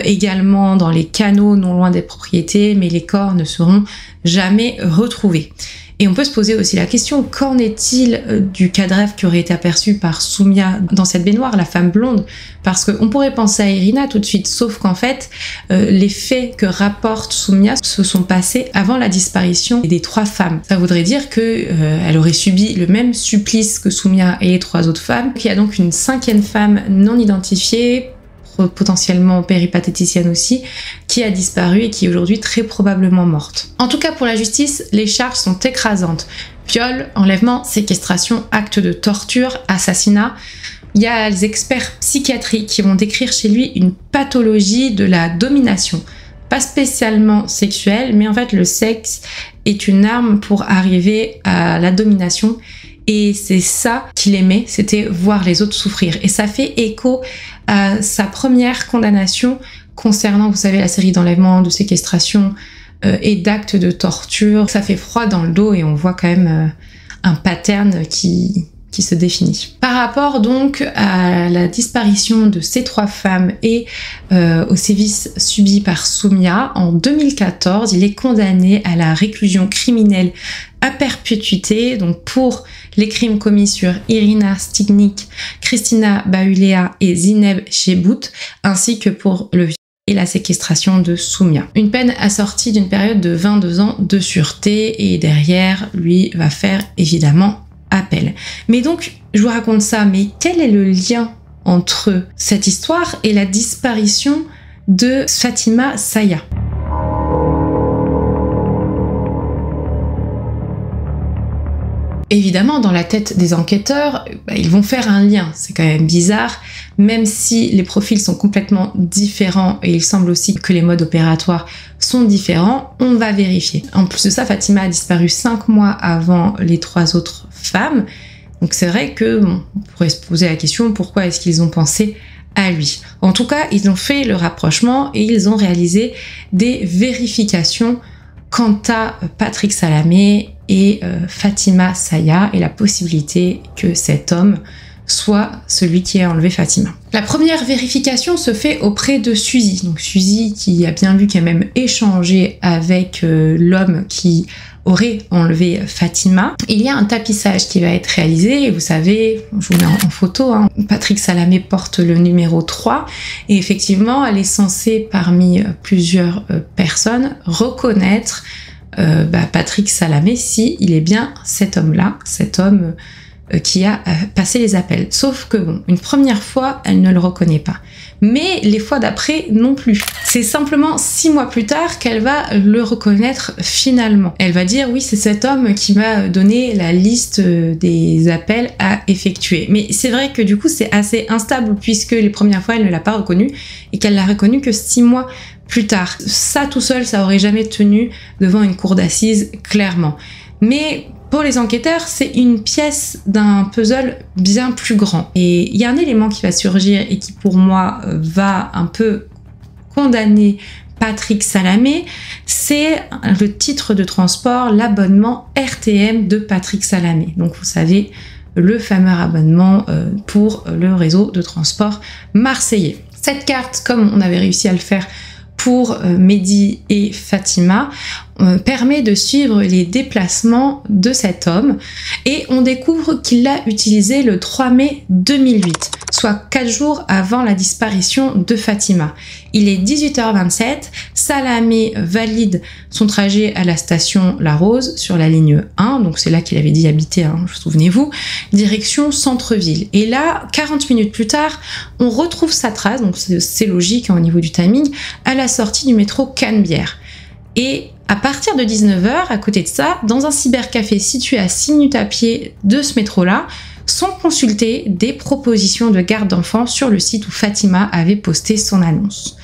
également dans les canaux non loin des propriétés, mais les corps ne seront jamais retrouvés. Et on peut se poser aussi la question, qu'en est-il du cadavre qui aurait été aperçu par Soumia dans cette baignoire, la femme blonde? Parce qu'on pourrait penser à Irina tout de suite, sauf qu'en fait, les faits que rapporte Soumia se sont passés avant la disparition des trois femmes. Ça voudrait dire que elle aurait subi le même supplice que Soumia et les trois autres femmes. Il y a donc une cinquième femme non identifiée, potentiellement péripatéticienne aussi, qui a disparu et qui est aujourd'hui très probablement morte. En tout cas, pour la justice, les charges sont écrasantes. Viol, enlèvement, séquestration, acte de torture, assassinat. Il y a les experts psychiatriques qui vont décrire chez lui une pathologie de la domination. Pas spécialement sexuelle, mais en fait le sexe est une arme pour arriver à la domination. Et c'est ça qu'il aimait, c'était voir les autres souffrir. Et ça fait écho à sa première condamnation concernant, vous savez, la série d'enlèvements, de séquestration et d'actes de torture. Ça fait froid dans le dos et on voit quand même un pattern qui se définit. Par rapport donc à la disparition de ces trois femmes et aux sévices subis par Soumia, en 2014, il est condamné à la réclusion criminelle à perpétuité, donc pour les crimes commis sur Irina Stignik, Christina Bahulea et Zineb Chebout, ainsi que pour le viol et la séquestration de Soumia. Une peine assortie d'une période de 22 ans de sûreté, et derrière, lui va faire évidemment appel. Mais donc, je vous raconte ça, mais quel est le lien entre cette histoire et la disparition de Fatima Saya? Évidemment, dans la tête des enquêteurs, ils vont faire un lien. C'est quand même bizarre, même si les profils sont complètement différents et il semble aussi que les modes opératoires sont différents, on va vérifier. En plus de ça, Fatima a disparu 5 mois avant les 3 autres femmes. Donc c'est vrai que on pourrait se poser la question, pourquoi est-ce qu'ils ont pensé à lui? En tout cas, ils ont fait le rapprochement et ils ont réalisé des vérifications quant à Patrick Salamé et Fatima Saya et la possibilité que cet homme soit celui qui a enlevé Fatima. La première vérification se fait auprès de Suzy. Donc Suzy qui a bien vu, qui a même échangé avec l'homme qui aurait enlevé Fatima. Il y a un tapissage qui va être réalisé et vous savez, je vous mets en photo, Patrick Salamé porte le numéro 3 et effectivement elle est censée parmi plusieurs personnes reconnaître Patrick Salamé si il est bien cet homme-là, cet homme qui a passé les appels. Sauf que bon, une première fois, elle ne le reconnaît pas. Mais les fois d'après, non plus. C'est simplement 6 mois plus tard qu'elle va le reconnaître finalement. Elle va dire, oui, c'est cet homme qui m'a donné la liste des appels à effectuer. Mais c'est vrai que du coup, c'est assez instable puisque les premières fois, elle ne l'a pas reconnu et qu'elle l'a reconnu que 6 mois plus tard. Ça tout seul, ça aurait jamais tenu devant une cour d'assises, clairement. Mais pour les enquêteurs, c'est une pièce d'un puzzle bien plus grand. Et il y a un élément qui va surgir et qui pour moi va un peu condamner Patrick Salamé, c'est le titre de transport, l'abonnement RTM de Patrick Salamé. Donc vous savez, le fameux abonnement pour le réseau de transport marseillais. Cette carte, comme on avait réussi à le faire pour Mehdi et Fatima, permet de suivre les déplacements de cet homme et on découvre qu'il l'a utilisé le 3 mai 2008, soit 4 jours avant la disparition de Fatima. Il est 18h27, Salamé valide son trajet à la station La Rose sur la ligne 1, donc c'est là qu'il avait dit habiter, hein, souvenez-vous, direction centre-ville. Et là, 40 minutes plus tard, on retrouve sa trace, donc c'est logique au niveau du timing, à la sortie du métro Canebière. Et à partir de 19h, à côté de ça, dans un cybercafé situé à 6 minutes à pied de ce métro-là, sont consultées des propositions de garde d'enfants sur le site où Fatima avait posté son annonce.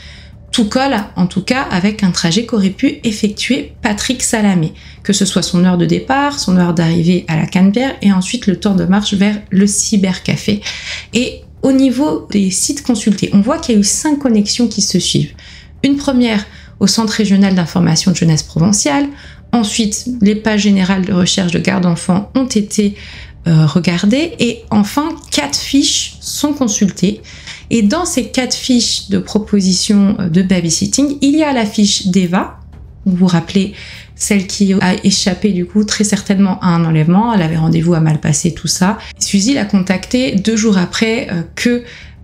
Tout colle, en tout cas, avec un trajet qu'aurait pu effectuer Patrick Salamé, que ce soit son heure de départ, son heure d'arrivée à la Canebière et ensuite le temps de marche vers le cybercafé. Et au niveau des sites consultés, on voit qu'il y a eu 5 connexions qui se suivent. Une première au Centre régional d'information de jeunesse provinciale. Ensuite, les pages générales de recherche de garde d'enfants ont été regardées. Et enfin, 4 fiches sont consultées. Et dans ces 4 fiches de proposition de babysitting, il y a la fiche d'Eva. Vous vous rappelez, celle qui a échappé du coup très certainement à un enlèvement. Elle avait rendez-vous à Malpasset, tout ça. Suzy l'a contactée 2 jours après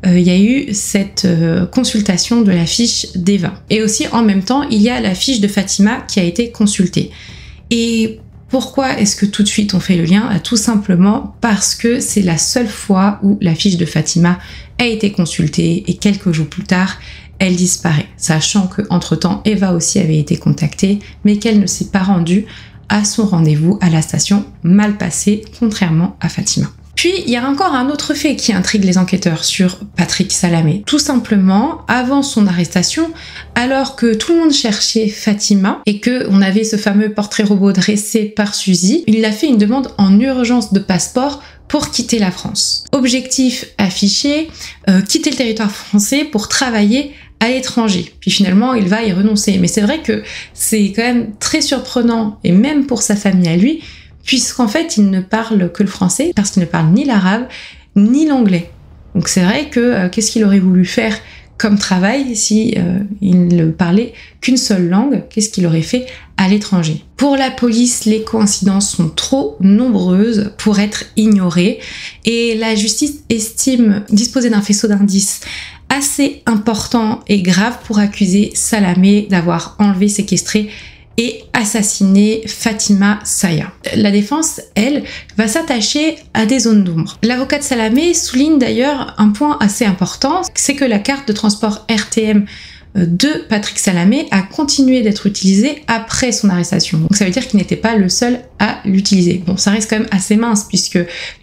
il y a eu cette consultation de la fiche d'Eva. Et aussi, en même temps, il y a la fiche de Fatima qui a été consultée. Et pourquoi est-ce que tout de suite on fait le lien? Tout simplement parce que c'est la seule fois où la fiche de Fatima a été consultée et quelques jours plus tard, elle disparaît. Sachant qu'entre-temps, Eva aussi avait été contactée, mais qu'elle ne s'est pas rendue à son rendez-vous à la station Malpasset, contrairement à Fatima. Puis, il y a encore un autre fait qui intrigue les enquêteurs sur Patrick Salamé. Tout simplement, avant son arrestation, alors que tout le monde cherchait Fatima et qu'on avait ce fameux portrait robot dressé par Suzy, il a fait une demande en urgence de passeport pour quitter la France. Objectif affiché, quitter le territoire français pour travailler à l'étranger. Puis finalement, il va y renoncer. Mais c'est vrai que c'est quand même très surprenant, et même pour sa famille à lui, puisqu'en fait, il ne parle que le français, parce qu'il ne parle ni l'arabe, ni l'anglais. Donc c'est vrai que qu'est-ce qu'il aurait voulu faire comme travail si il ne parlait qu'une seule langue? Qu'est-ce qu'il aurait fait à l'étranger? Pour la police, les coïncidences sont trop nombreuses pour être ignorées, et la justice estime disposer d'un faisceau d'indices assez important et grave pour accuser Salamé d'avoir enlevé, séquestré et assassiner Fatima Saya. La défense, elle, va s'attacher à des zones d'ombre. L'avocat de Salamé souligne d'ailleurs un point assez important, c'est que la carte de transport RTM de Patrick Salamé a continué d'être utilisée après son arrestation. Donc ça veut dire qu'il n'était pas le seul à l'utiliser. Bon, ça reste quand même assez mince puisque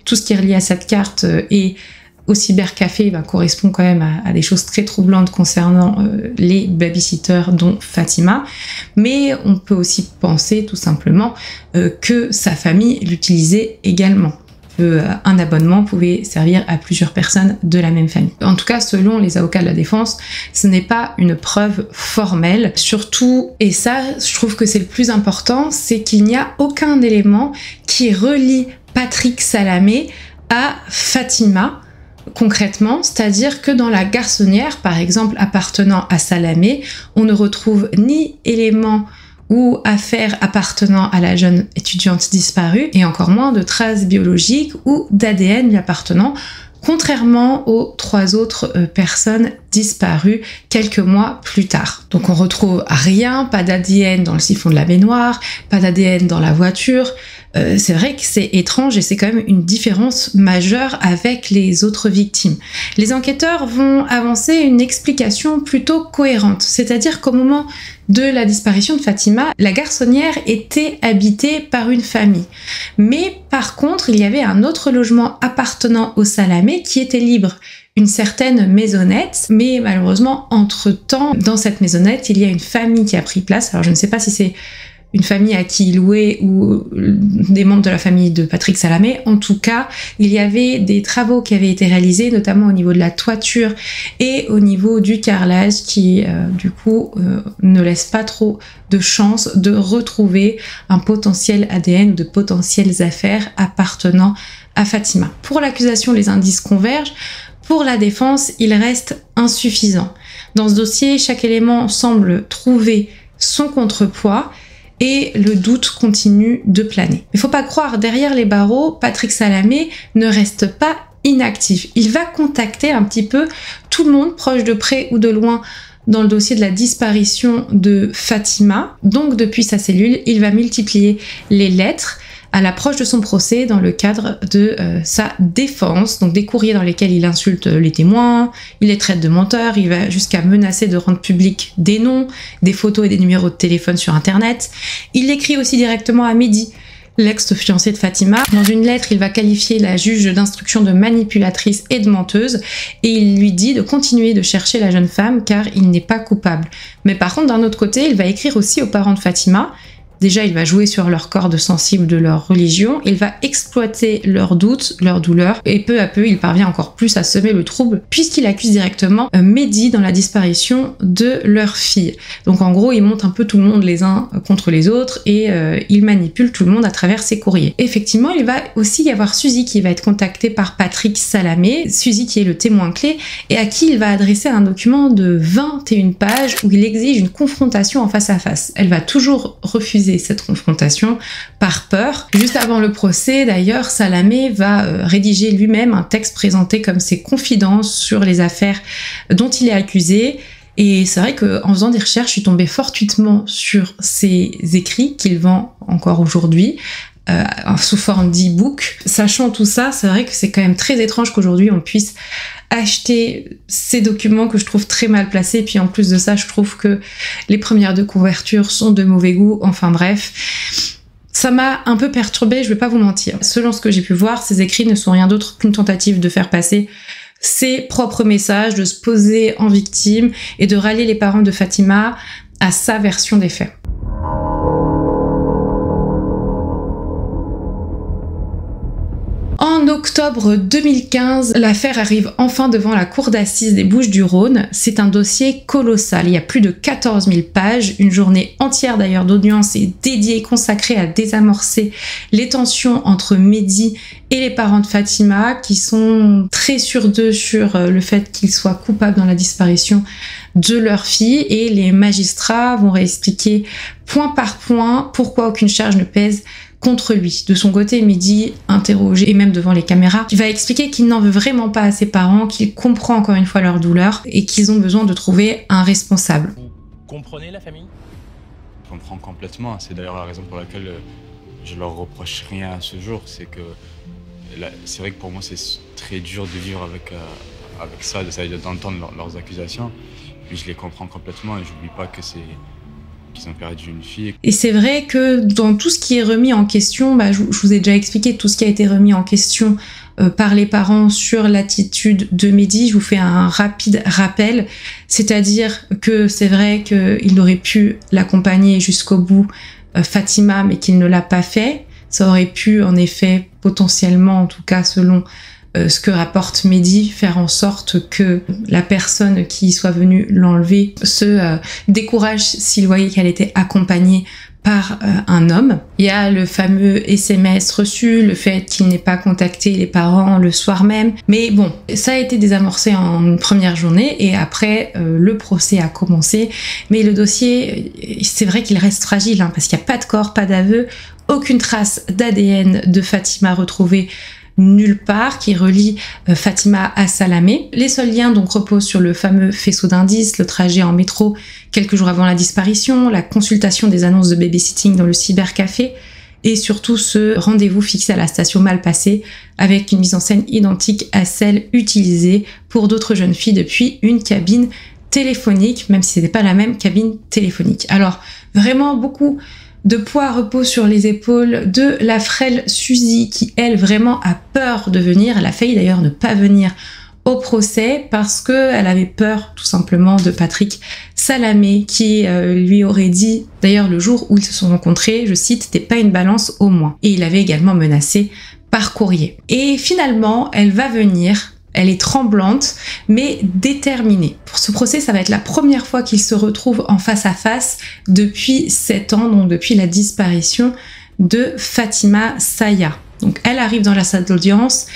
tout ce qui est relié à cette carte est au cybercafé correspond quand même à des choses très troublantes concernant les babysitters dont Fatima, mais on peut aussi penser tout simplement que sa famille l'utilisait également. Un abonnement pouvait servir à plusieurs personnes de la même famille. En tout cas, selon les avocats de la défense, ce n'est pas une preuve formelle. Surtout, et ça, je trouve que c'est le plus important, c'est qu'il n'y a aucun élément qui relie Patrick Salamé à Fatima, concrètement, c'est-à-dire que dans la garçonnière, par exemple, appartenant à Salamé, on ne retrouve ni éléments ou affaires appartenant à la jeune étudiante disparue, et encore moins de traces biologiques ou d'ADN lui appartenant, contrairement aux 3 autres personnes disparues quelques mois plus tard. Donc on retrouve rien, pas d'ADN dans le siphon de la baignoire, pas d'ADN dans la voiture. C'est vrai que c'est étrange et c'est quand même une différence majeure avec les autres victimes. Les enquêteurs vont avancer une explication plutôt cohérente, c'est-à-dire qu'au moment de la disparition de Fatima, la garçonnière était habitée par une famille. Mais par contre, il y avait un autre logement appartenant au Salamé qui était libre une certaine maisonnette, mais malheureusement, entre-temps, dans cette maisonnette, il y a une famille qui a pris place. Alors je ne sais pas si c'est une famille à qui il louait ou des membres de la famille de Patrick Salamé. En tout cas, il y avait des travaux qui avaient été réalisés, notamment au niveau de la toiture et au niveau du carrelage, qui du coup ne laisse pas trop de chance de retrouver un potentiel ADN ou de potentielles affaires appartenant à Fatima. Pour l'accusation, les indices convergent. Pour la défense, il reste insuffisant. Dans ce dossier, chaque élément semble trouver son contrepoids et le doute continue de planer. Il faut pas croire, derrière les barreaux, Patrick Salamé ne reste pas inactif. Il va contacter un petit peu tout le monde, proche de près ou de loin, dans le dossier de la disparition de Fatima. Donc depuis sa cellule, il va multiplier les lettres à l'approche de son procès dans le cadre de sa défense, donc des courriers dans lesquels il insulte les témoins, il les traite de menteurs, il va jusqu'à menacer de rendre public des noms, des photos et des numéros de téléphone sur internet. Il écrit aussi directement à Mehdi, l'ex-fiancé de Fatima. Dans une lettre, il va qualifier la juge d'instruction de manipulatrice et de menteuse, et il lui dit de continuer de chercher la jeune femme car il n'est pas coupable. Mais par contre, d'un autre côté, il va écrire aussi aux parents de Fatima. Déjà, il va jouer sur leur corde sensible de leur religion, il va exploiter leurs doutes, leurs douleurs, et peu à peu, il parvient encore plus à semer le trouble, puisqu'il accuse directement Mehdi dans la disparition de leur fille. Donc en gros, il monte un peu tout le monde les uns contre les autres, et il manipule tout le monde à travers ses courriers. Effectivement, il va aussi y avoir Suzy qui va être contactée par Patrick Salamé, Suzy qui est le témoin clé, et à qui il va adresser un document de 21 pages où il exige une confrontation en face à face. Elle va toujours refuser cette confrontation par peur. Juste avant le procès, d'ailleurs, Salamé va rédiger lui-même un texte présenté comme ses confidences sur les affaires dont il est accusé. Et c'est vrai qu'en faisant des recherches, je suis tombée fortuitement sur ses écrits qu'il vend encore aujourd'hui, sous forme d'e-book. Sachant tout ça, c'est vrai que c'est quand même très étrange qu'aujourd'hui on puisse acheter ces documents que je trouve très mal placés, puis en plus de ça, je trouve que les premières deux couvertures sont de mauvais goût, enfin bref. Ça m'a un peu perturbée, je vais pas vous mentir. Selon ce que j'ai pu voir, ces écrits ne sont rien d'autre qu'une tentative de faire passer ses propres messages, de se poser en victime et de rallier les parents de Fatima à sa version des faits. En octobre 2015, l'affaire arrive enfin devant la cour d'assises des Bouches-du-Rhône. C'est un dossier colossal. Il y a plus de 14 000 pages, une journée entière d'ailleurs d'audience est dédiée, consacrée à désamorcer les tensions entre Mehdi et les parents de Fatima, qui sont très sûrs d'eux sur le fait qu'ils soient coupables dans la disparition de leur fille, et les magistrats vont réexpliquer point par point pourquoi aucune charge ne pèse contre lui. De son côté, Mehdi, interrogé et même devant les caméras, va expliquer qu'il n'en veut vraiment pas à ses parents, qu'il comprend encore une fois leur douleur et qu'ils ont besoin de trouver un responsable. Vous comprenez la famille ? Je comprends complètement. C'est d'ailleurs la raison pour laquelle je leur reproche rien à ce jour. C'est que c'est vrai que pour moi c'est très dur de vivre avec ça, d'entendre leurs accusations. Mais je les comprends complètement et j'oublie pas que qu'ils ont perdu une fille. Et c'est vrai que dans tout ce qui est remis en question, je vous ai déjà expliqué tout ce qui a été remis en question par les parents sur l'attitude de Mehdi. Je vous fais un rapide rappel, c'est-à-dire que c'est vrai qu'il aurait pu l'accompagner jusqu'au bout, Fatima, mais qu'il ne l'a pas fait. Ça aurait pu en effet potentiellement, en tout cas selon ce que rapporte Mehdi, faire en sorte que la personne qui soit venue l'enlever se décourage s'il voyait qu'elle était accompagnée par un homme. Il y a le fameux SMS reçu, le fait qu'il n'ait pas contacté les parents le soir même. Mais bon, ça a été désamorcé en une première journée et après le procès a commencé. Mais le dossier, c'est vrai qu'il reste fragile parce qu'il n'y a pas de corps, pas d'aveu, aucune trace d'ADN de Fatima retrouvée nulle part qui relie Fatima à Salamé. Les seuls liens donc reposent sur le fameux faisceau d'indices, le trajet en métro quelques jours avant la disparition, la consultation des annonces de babysitting dans le cybercafé et surtout ce rendez-vous fixé à la station Malpasset avec une mise en scène identique à celle utilisée pour d'autres jeunes filles depuis une cabine téléphonique, même si c'était pas la même cabine téléphonique. Alors vraiment beaucoup de poids repose sur les épaules de la frêle Suzy qui, elle, vraiment a peur de venir. Elle a failli d'ailleurs ne pas venir au procès parce qu'elle avait peur tout simplement de Patrick Salamé qui lui aurait dit, d'ailleurs le jour où ils se sont rencontrés, je cite, « t'es pas une balance au moins ». Et il avait également menacé par courrier. Et finalement, elle va venir. Elle est tremblante, mais déterminée. Pour ce procès, ça va être la première fois qu'ils se retrouvent en face à face depuis 7 ans, donc depuis la disparition de Fatima Saya. Donc elle arrive dans la salle d'audience,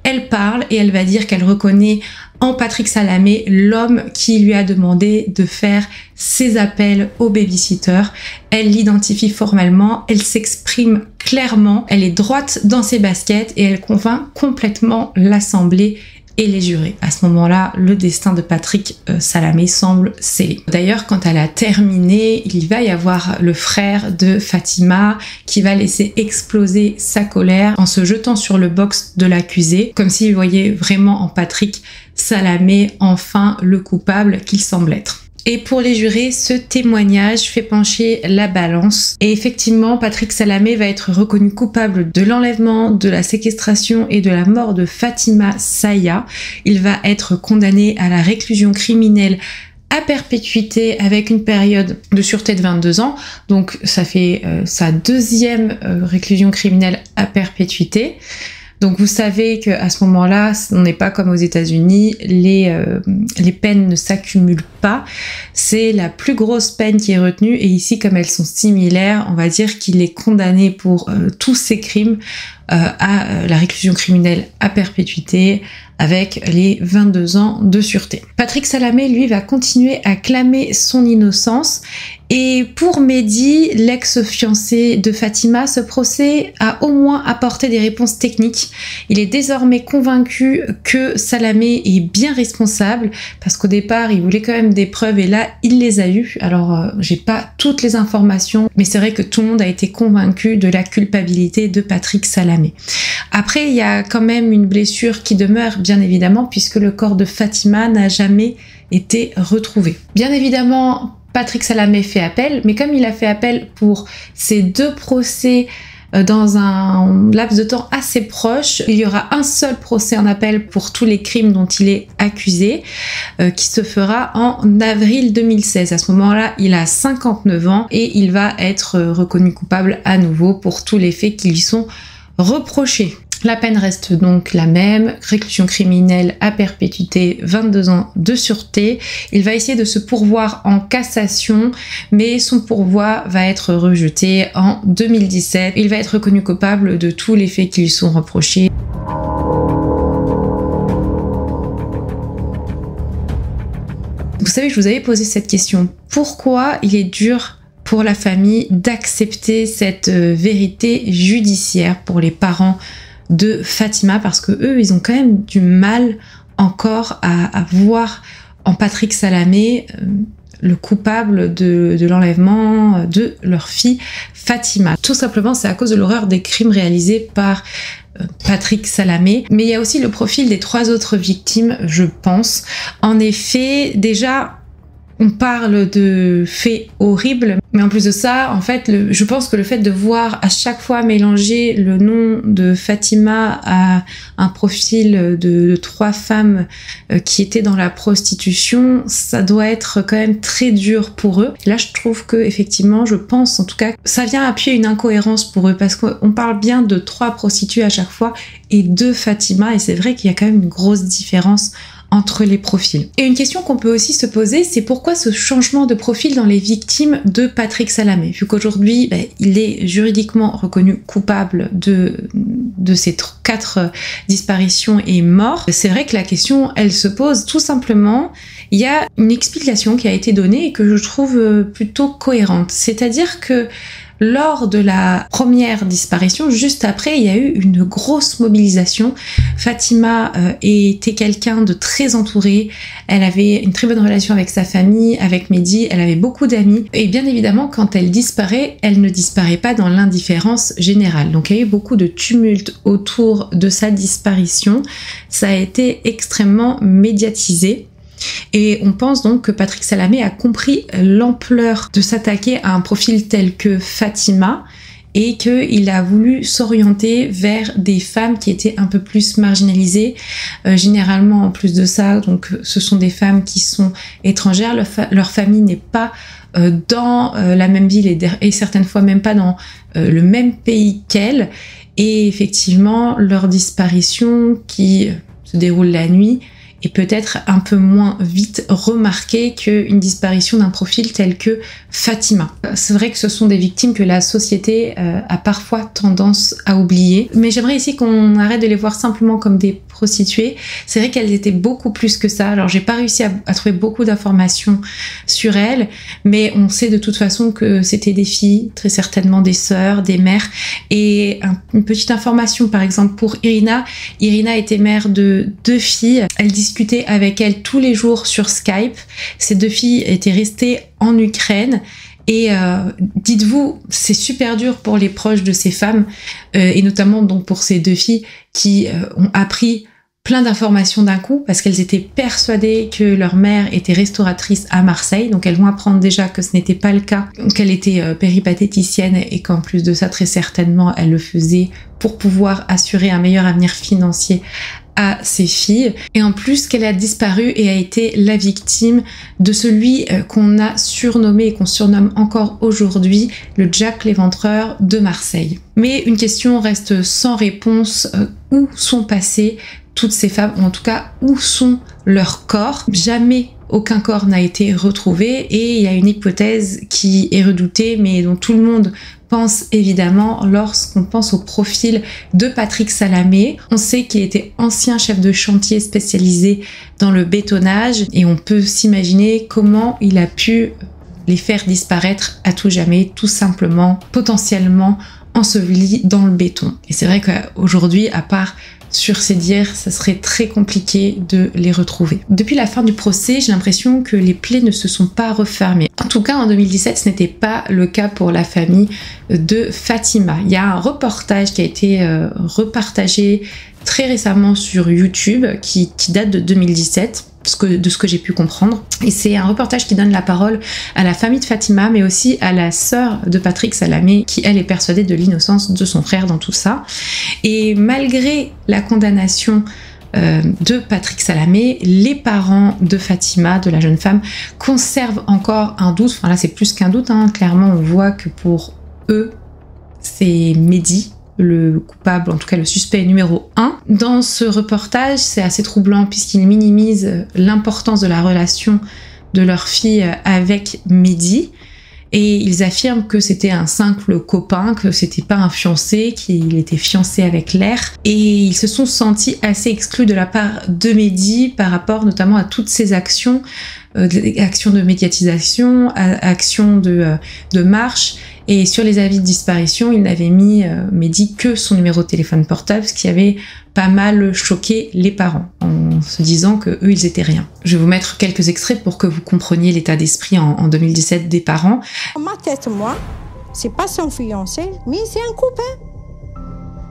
elle parle et elle va dire qu'elle reconnaît en Patrick Salamé l'homme qui lui a demandé de faire ses appels au babysitter. Elle l'identifie formellement, elle s'exprime clairement, elle est droite dans ses baskets et elle convainc complètement l'assemblée et les jurés. À ce moment-là, le destin de Patrick Salamé semble scellé. D'ailleurs, quand elle a terminé, il va y avoir le frère de Fatima qui va laisser exploser sa colère en se jetant sur le box de l'accusé, comme s'il voyait vraiment en Patrick Salamé enfin le coupable qu'il semble être. Et pour les jurés, ce témoignage fait pencher la balance. Et effectivement, Patrick Salamé va être reconnu coupable de l'enlèvement, de la séquestration et de la mort de Fatima Saya. Il va être condamné à la réclusion criminelle à perpétuité avec une période de sûreté de 22 ans. Donc ça fait sa deuxième réclusion criminelle à perpétuité. Donc vous savez qu'à ce moment-là, on n'est pas comme aux États-Unis, les peines ne s'accumulent pas. C'est la plus grosse peine qui est retenue et ici, comme elles sont similaires, on va dire qu'il est condamné pour tous ses crimes à la réclusion criminelle à perpétuité avec les 22 ans de sûreté. Patrick Salamé, lui, va continuer à clamer son innocence. Et pour Mehdi, l'ex-fiancé de Fatima, ce procès a au moins apporté des réponses techniques. Il est désormais convaincu que Salamé est bien responsable, parce qu'au départ, il voulait quand même des preuves, et là, il les a eues. Alors, j'ai pas toutes les informations, mais c'est vrai que tout le monde a été convaincu de la culpabilité de Patrick Salamé. Après, il y a quand même une blessure qui demeure, bien évidemment, puisque le corps de Fatima n'a jamais été retrouvé. Bien évidemment, Patrick Salamé fait appel, mais comme il a fait appel pour ces deux procès dans un laps de temps assez proche, il y aura un seul procès en appel pour tous les crimes dont il est accusé, qui se fera en avril 2016. À ce moment-là, il a 59 ans et il va être reconnu coupable à nouveau pour tous les faits qui lui sont reprochés. La peine reste donc la même, réclusion criminelle à perpétuité, 22 ans de sûreté. Il va essayer de se pourvoir en cassation, mais son pourvoi va être rejeté en 2017. Il va être reconnu coupable de tous les faits qui lui sont reprochés. Vous savez, je vous avais posé cette question. Pourquoi il est dur pour la famille d'accepter cette vérité judiciaire pour les parents de Fatima, parce que eux, ils ont quand même du mal encore à voir en Patrick Salamé le coupable de l'enlèvement de leur fille Fatima. Tout simplement, c'est à cause de l'horreur des crimes réalisés par Patrick Salamé. Mais il y a aussi le profil des 3 autres victimes, je pense. En effet, déjà, on parle de faits horribles, mais en plus de ça, en fait, je pense que le fait de voir à chaque fois mélanger le nom de Fatima à un profil de 3 femmes qui étaient dans la prostitution, ça doit être quand même très dur pour eux. Là, je trouve que effectivement, je pense en tout cas, ça vient appuyer une incohérence pour eux, parce qu'on parle bien de 3 prostituées à chaque fois et 2 Fatima, et c'est vrai qu'il y a quand même une grosse différence entre les profils. Et une question qu'on peut aussi se poser, c'est pourquoi ce changement de profil dans les victimes de Patrick Salamé, vu qu'aujourd'hui, il est juridiquement reconnu coupable de ces 4 disparitions et morts. C'est vrai que la question, elle se pose tout simplement. Il y a une explication qui a été donnée et que je trouve plutôt cohérente. C'est-à-dire que lors de la première disparition, juste après, il y a eu une grosse mobilisation. Fatima était quelqu'un de très entouré. Elle avait une très bonne relation avec sa famille, avec Mehdi. Elle avait beaucoup d'amis. Et bien évidemment, quand elle disparaît, elle ne disparaît pas dans l'indifférence générale. Donc il y a eu beaucoup de tumulte autour de sa disparition. Ça a été extrêmement médiatisé. Et on pense donc que Patrick Salamé a compris l'ampleur de s'attaquer à un profil tel que Fatima et qu'il a voulu s'orienter vers des femmes qui étaient un peu plus marginalisées. Généralement, en plus de ça, donc ce sont des femmes qui sont étrangères, leur famille n'est pas dans la même ville et certaines fois même pas dans le même pays qu'elles. Et effectivement, leur disparition qui se déroule la nuit est peut-être un peu moins vite remarquée qu'une disparition d'un profil tel que Fatima. C'est vrai que ce sont des victimes que la société a parfois tendance à oublier, mais j'aimerais ici qu'on arrête de les voir simplement comme des prostituées. C'est vrai qu'elles étaient beaucoup plus que ça. Alors j'ai pas réussi à trouver beaucoup d'informations sur elles, mais on sait de toute façon que c'était des filles, très certainement des sœurs, des mères. Et une petite information par exemple pour Irina. Irina était mère de 2 filles. Elle discutait avec elles tous les jours sur Skype. Ces 2 filles étaient restées en Ukraine. Et dites-vous, c'est super dur pour les proches de ces femmes, et notamment donc pour ces 2 filles qui ont appris plein d'informations d'un coup parce qu'elles étaient persuadées que leur mère était restauratrice à Marseille. Donc elles vont apprendre déjà que ce n'était pas le cas, qu'elle était péripatéticienne et qu'en plus de ça, très certainement, elle le faisait pour pouvoir assurer un meilleur avenir financier à ses filles, et en plus qu'elle a disparu et a été la victime de celui qu'on a surnommé et qu'on surnomme encore aujourd'hui le Jack l'Éventreur de Marseille. Mais une question reste sans réponse, où sont passées toutes ces femmes, ou en tout cas où sont leurs corps? Jamais aucun corps n'a été retrouvé, et il y a une hypothèse qui est redoutée mais dont tout le monde pense évidemment lorsqu'on pense au profil de Patrick Salamé. On sait qu'il était ancien chef de chantier spécialisé dans le bétonnage, et on peut s'imaginer comment il a pu les faire disparaître à tout jamais, tout simplement, potentiellement ensevelis dans le béton. Et c'est vrai qu'aujourd'hui, à part sur ces dires, ça serait très compliqué de les retrouver. Depuis la fin du procès, j'ai l'impression que les plaies ne se sont pas refermées. En tout cas, en 2017, ce n'était pas le cas pour la famille de Fatima. Il y a un reportage qui a été repartagé très récemment sur YouTube qui date de 2017. De ce que j'ai pu comprendre. Et c'est un reportage qui donne la parole à la famille de Fatima, mais aussi à la sœur de Patrick Salamé, qui elle est persuadée de l'innocence de son frère dans tout ça. Et malgré la condamnation de Patrick Salamé, les parents de Fatima, de la jeune femme, conservent encore un doute. Enfin là c'est plus qu'un doute, hein. Clairement on voit que pour eux c'est Mehdi le coupable, en tout cas le suspect numéro 1. Dans ce reportage, c'est assez troublant puisqu'ils minimisent l'importance de la relation de leur fille avec Mehdi, et ils affirment que c'était un simple copain, que c'était pas un fiancé, qu'il était fiancé avec Lair, et ils se sont sentis assez exclus de la part de Mehdi par rapport notamment à toutes ces actions, actions de médiatisation, actions de marche. Et sur les avis de disparition, il n'avait mis Mehdi que son numéro de téléphone portable, ce qui avait pas mal choqué les parents, en se disant que eux ils étaient rien. Je vais vous mettre quelques extraits pour que vous compreniez l'état d'esprit en 2017 des parents. Dans ma tête, moi, c'est pas son fiancé, mais c'est un copain.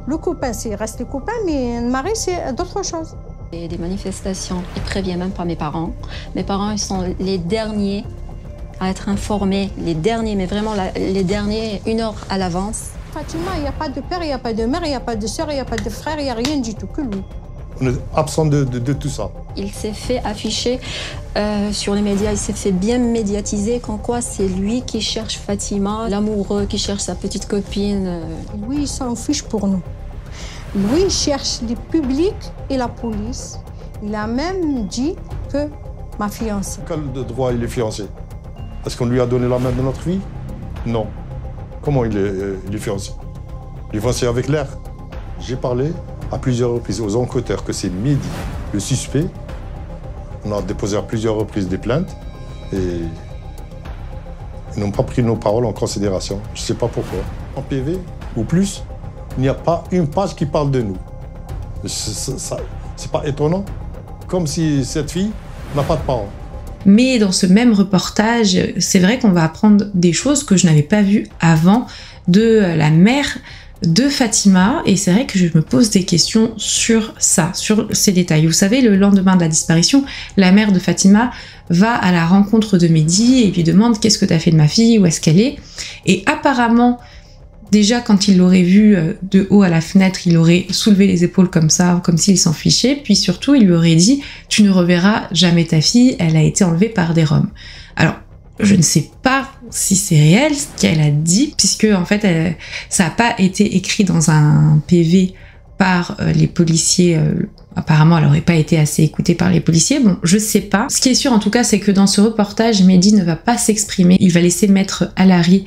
Le copain, c'est reste le copain, mais le mari, c'est d'autres choses. Il y a des manifestations, ils préviennent même pas mes parents. Mes parents, ils sont les derniers à être informés, les derniers, mais vraiment les derniers, 1 heure à l'avance. Fatima, il n'y a pas de père, il n'y a pas de mère, il n'y a pas de soeur, il n'y a pas de frère, il n'y a rien du tout, que lui. On est absent de tout ça. Il s'est fait afficher sur les médias, il s'est fait bien médiatiser, qu'en quoi c'est lui qui cherche Fatima, l'amoureux qui cherche sa petite copine. Lui, il s'en fiche pour nous. Lui, il cherche le public et la police. Il a même dit que ma fiancée. Quel droit il est fiancé? Est-ce qu'on lui a donné la main de notre vie? Non. Comment il est fiancé? Il est fiancé avec Lair. J'ai parlé à plusieurs reprises aux enquêteurs que c'est Mehdi, le suspect. On a déposé à plusieurs reprises des plaintes et ils n'ont pas pris nos paroles en considération. Je ne sais pas pourquoi. En PV ou plus, il n'y a pas une page qui parle de nous. C'est pas étonnant. Comme si cette fille n'a pas de parents. Mais dans ce même reportage, c'est vrai qu'on va apprendre des choses que je n'avais pas vues avant de la mère de Fatima, et c'est vrai que je me pose des questions sur ça, sur ces détails. Vous savez, le lendemain de la disparition, la mère de Fatima va à la rencontre de Mehdi et lui demande « Qu'est-ce que t'as fait de ma fille? Où est-ce qu'elle est ?» Et apparemment, Déjà, quand il l'aurait vue de haut à la fenêtre, il aurait soulevé les épaules comme ça, comme s'il s'en fichait. Puis surtout, il lui aurait dit « Tu ne reverras jamais ta fille, elle a été enlevée par des Roms. » Alors, je ne sais pas si c'est réel ce qu'elle a dit, puisque en fait, ça n'a pas été écrit dans un PV par les policiers. Apparemment, elle n'aurait pas été assez écoutée par les policiers. Bon, je sais pas. Ce qui est sûr, en tout cas, c'est que dans ce reportage, Mehdi ne va pas s'exprimer. Il va laisser Maître Alary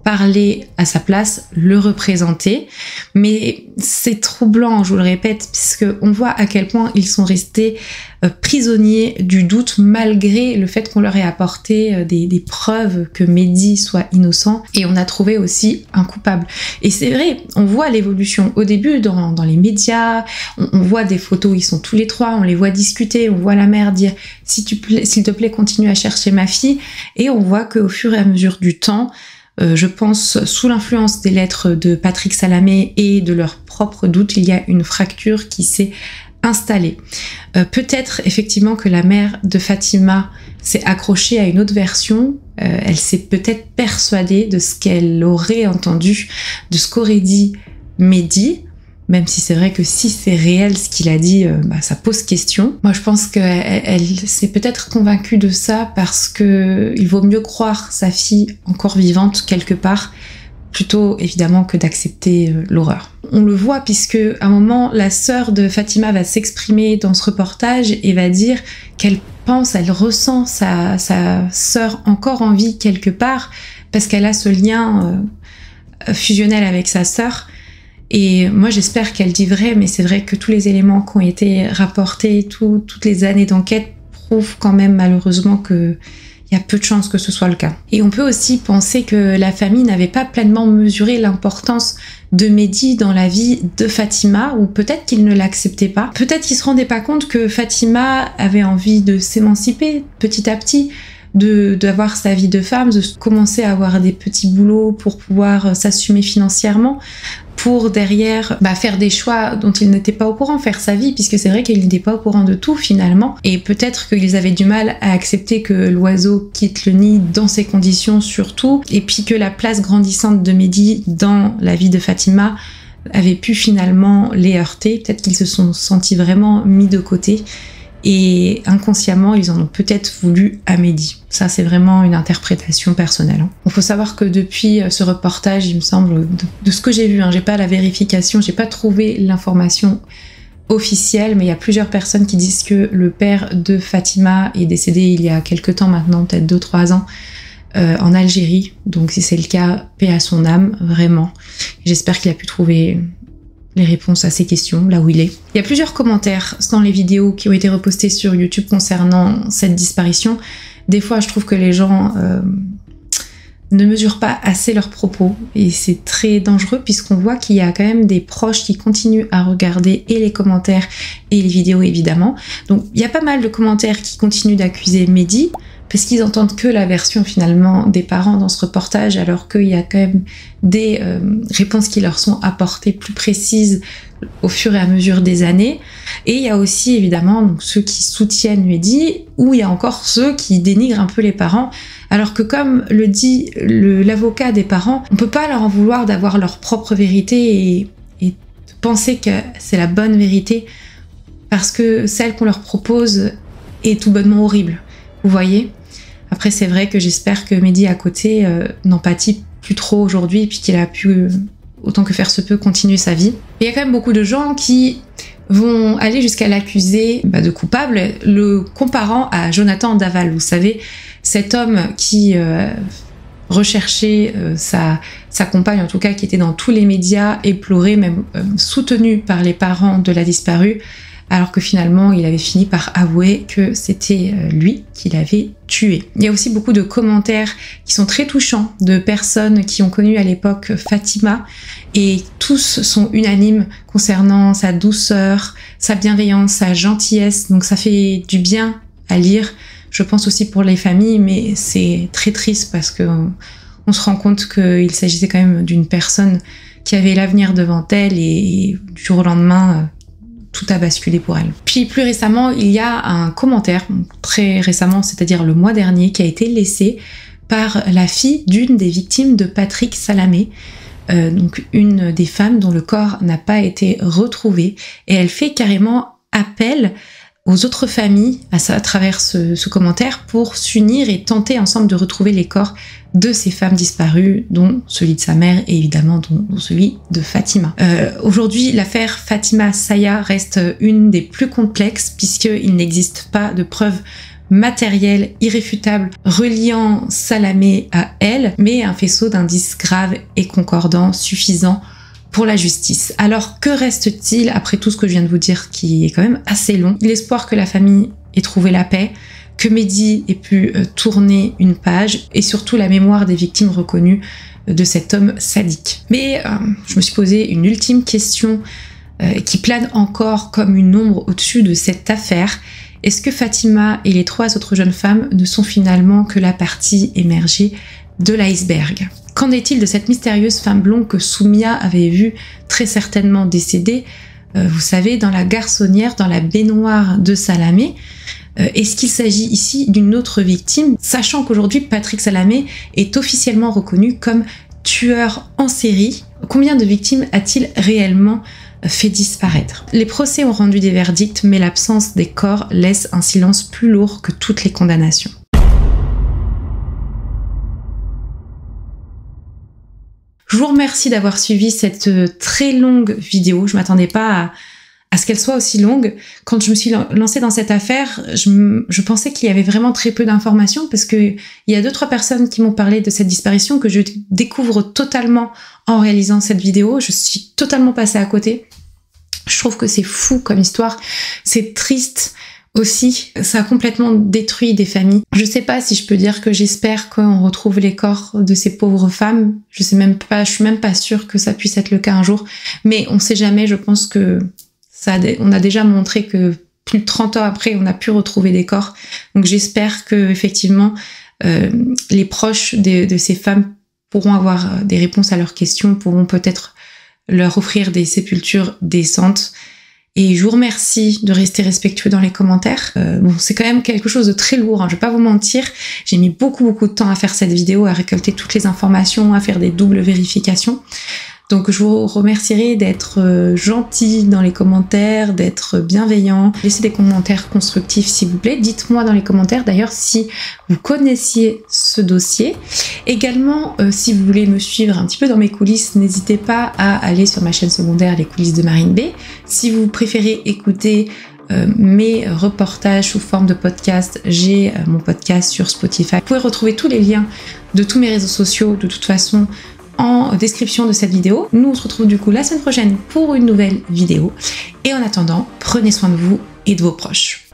parler à sa place, le représenter. Mais c'est troublant, je vous le répète, puisque on voit à quel point ils sont restés prisonniers du doute, malgré le fait qu'on leur ait apporté des preuves que Mehdi soit innocent. Et on a trouvé aussi un coupable. Et c'est vrai, on voit l'évolution. Au début, dans les médias, on voit des photos, ils sont tous les trois, on les voit discuter, on voit la mère dire « s'il te plaît, continue à chercher ma fille ». Et on voit qu'au fur et à mesure du temps, je pense, sous l'influence des lettres de Patrick Salamé et de leurs propres doutes, il y a une fracture qui s'est installée. Peut-être effectivement que la mère de Fatima s'est accrochée à une autre version, elle s'est peut-être persuadée de ce qu'elle aurait entendu, de ce qu'aurait dit Mehdi, même si c'est vrai que si c'est réel ce qu'il a dit, ça pose question. Moi je pense qu'elle s'est peut-être convaincue de ça parce que il vaut mieux croire sa fille encore vivante quelque part, plutôt évidemment que d'accepter l'horreur. On le voit puisque à un moment la sœur de Fatima va s'exprimer dans ce reportage et va dire qu'elle pense, elle ressent sa sœur encore en vie quelque part parce qu'elle a ce lien fusionnel avec sa sœur. Et moi j'espère qu'elle dit vrai, mais c'est vrai que tous les éléments qui ont été rapportés, toutes les années d'enquête prouvent quand même malheureusement que il y a peu de chances que ce soit le cas. Et on peut aussi penser que la famille n'avait pas pleinement mesuré l'importance de Mehdi dans la vie de Fatima, ou peut-être qu'il ne l'acceptait pas. Peut-être qu'il se rendait pas compte que Fatima avait envie de s'émanciper petit à petit, d'avoir sa vie de femme, de commencer à avoir des petits boulots pour pouvoir s'assumer financièrement, pour derrière faire des choix dont il n'était pas au courant, faire sa vie, puisque c'est vrai qu'il n'était pas au courant de tout finalement, et peut-être qu'ils avaient du mal à accepter que l'oiseau quitte le nid dans ces conditions surtout, et puis que la place grandissante de Mehdi dans la vie de Fatima avait pu finalement les heurter. Peut-être qu'ils se sont sentis vraiment mis de côté, et inconsciemment ils en ont peut-être voulu à Mehdi. Ça c'est vraiment une interprétation personnelle. Il faut savoir que depuis ce reportage, il me semble, de ce que j'ai vu, j'ai pas la vérification, j'ai pas trouvé l'information officielle, mais il y a plusieurs personnes qui disent que le père de Fatima est décédé il y a quelques temps maintenant, peut-être 2-3 ans, en Algérie. Donc si c'est le cas, paix à son âme, vraiment. J'espère qu'il a pu trouver les réponses à ces questions, là où il est. Il y a plusieurs commentaires dans les vidéos qui ont été repostées sur YouTube concernant cette disparition. Des fois, je trouve que les gens ne mesurent pas assez leurs propos, et c'est très dangereux puisqu'on voit qu'il y a quand même des proches qui continuent à regarder et les commentaires et les vidéos évidemment. Donc il y a pas mal de commentaires qui continuent d'accuser Mehdi, parce qu'ils entendent que la version finalement des parents dans ce reportage, alors qu'il y a quand même des réponses qui leur sont apportées plus précises au fur et à mesure des années. Et il y a aussi évidemment donc, ceux qui soutiennent Mehdi, ou il y a encore ceux qui dénigrent un peu les parents, alors que comme le dit l'avocat des parents, on peut pas leur en vouloir d'avoir leur propre vérité et de penser que c'est la bonne vérité, parce que celle qu'on leur propose est tout bonnement horrible. Vous voyez ? Après, c'est vrai que j'espère que Mehdi à côté n'en pâtit plus trop aujourd'hui, puis qu'il a pu, autant que faire se peut, continuer sa vie. Il y a quand même beaucoup de gens qui vont aller jusqu'à l'accuser de coupable, le comparant à Jonathan Daval. Vous savez, cet homme qui recherchait sa compagne, en tout cas qui était dans tous les médias, éploré, même soutenu par les parents de la disparue, alors que finalement il avait fini par avouer que c'était lui qui l'avait tué. Il y a aussi beaucoup de commentaires qui sont très touchants de personnes qui ont connu à l'époque Fatima, et tous sont unanimes concernant sa douceur, sa bienveillance, sa gentillesse, donc ça fait du bien à lire. Je pense aussi pour les familles, mais c'est très triste parce que on se rend compte qu'il s'agissait quand même d'une personne qui avait l'avenir devant elle, et du jour au lendemain, tout a basculé pour elle. Puis plus récemment, il y a un commentaire, très récemment, c'est-à-dire le mois dernier, qui a été laissé par la fille d'une des victimes de Patrick Salamé. donc une des femmes dont le corps n'a pas été retrouvé, et elle fait carrément appel aux autres familles à travers ce commentaire pour s'unir et tenter ensemble de retrouver les corps de ces femmes disparues, dont celui de sa mère et évidemment dont celui de Fatima. Aujourd'hui, l'affaire Fatima Saya reste une des plus complexes puisqu'il n'existe pas de preuves matérielles irréfutables reliant Salamé à elle, mais un faisceau d'indices graves et concordants suffisants pour la justice. Alors que reste-t-il après tout ce que je viens de vous dire qui est quand même assez long? L'espoir que la famille ait trouvé la paix, que Mehdi ait pu tourner une page et surtout la mémoire des victimes reconnues de cet homme sadique. Mais je me suis posé une ultime question qui plane encore comme une ombre au-dessus de cette affaire. Est-ce que Fatima et les 3 autres jeunes femmes ne sont finalement que la partie émergée de l'iceberg? Qu'en est-il de cette mystérieuse femme blonde que Soumia avait vue très certainement décédée, vous savez, dans la garçonnière, dans la baignoire de Salamé? Est-ce qu'il s'agit ici d'une autre victime, sachant qu'aujourd'hui Patrick Salamé est officiellement reconnu comme tueur en série? Combien de victimes a-t-il réellement fait disparaître? Les procès ont rendu des verdicts, mais l'absence des corps laisse un silence plus lourd que toutes les condamnations. Je vous remercie d'avoir suivi cette très longue vidéo. Je m'attendais pas à ce qu'elle soit aussi longue. Quand je me suis lancée dans cette affaire, je pensais qu'il y avait vraiment très peu d'informations parce que il y a 2-3 personnes qui m'ont parlé de cette disparition que je découvre totalement en réalisant cette vidéo. Je suis totalement passée à côté. Je trouve que c'est fou comme histoire. C'est triste aussi. Ça a complètement détruit des familles. Je sais pas si je peux dire que j'espère qu'on retrouve les corps de ces pauvres femmes. Je suis même pas sûre que ça puisse être le cas un jour. Mais on sait jamais. Je pense que on a déjà montré que plus de 30 ans après, on a pu retrouver des corps. Donc j'espère que effectivement, les proches de ces femmes pourront avoir des réponses à leurs questions, pourront peut-être leur offrir des sépultures décentes. Et je vous remercie de rester respectueux dans les commentaires. Bon, c'est quand même quelque chose de très lourd, hein, je vais pas vous mentir. J'ai mis beaucoup de temps à faire cette vidéo, à récolter toutes les informations, à faire des doubles vérifications. Donc je vous remercierai d'être gentil dans les commentaires, d'être bienveillant. Laissez des commentaires constructifs s'il vous plaît. Dites-moi dans les commentaires d'ailleurs si vous connaissiez ce dossier. Également, si vous voulez me suivre un petit peu dans mes coulisses, n'hésitez pas à aller sur ma chaîne secondaire Les Coulisses de Marine B. Si vous préférez écouter mes reportages sous forme de podcast, j'ai mon podcast sur Spotify. Vous pouvez retrouver tous les liens de tous mes réseaux sociaux de toute façon en description de cette vidéo. Nous on se retrouve du coup la semaine prochaine pour une nouvelle vidéo. Et en attendant, prenez soin de vous et de vos proches.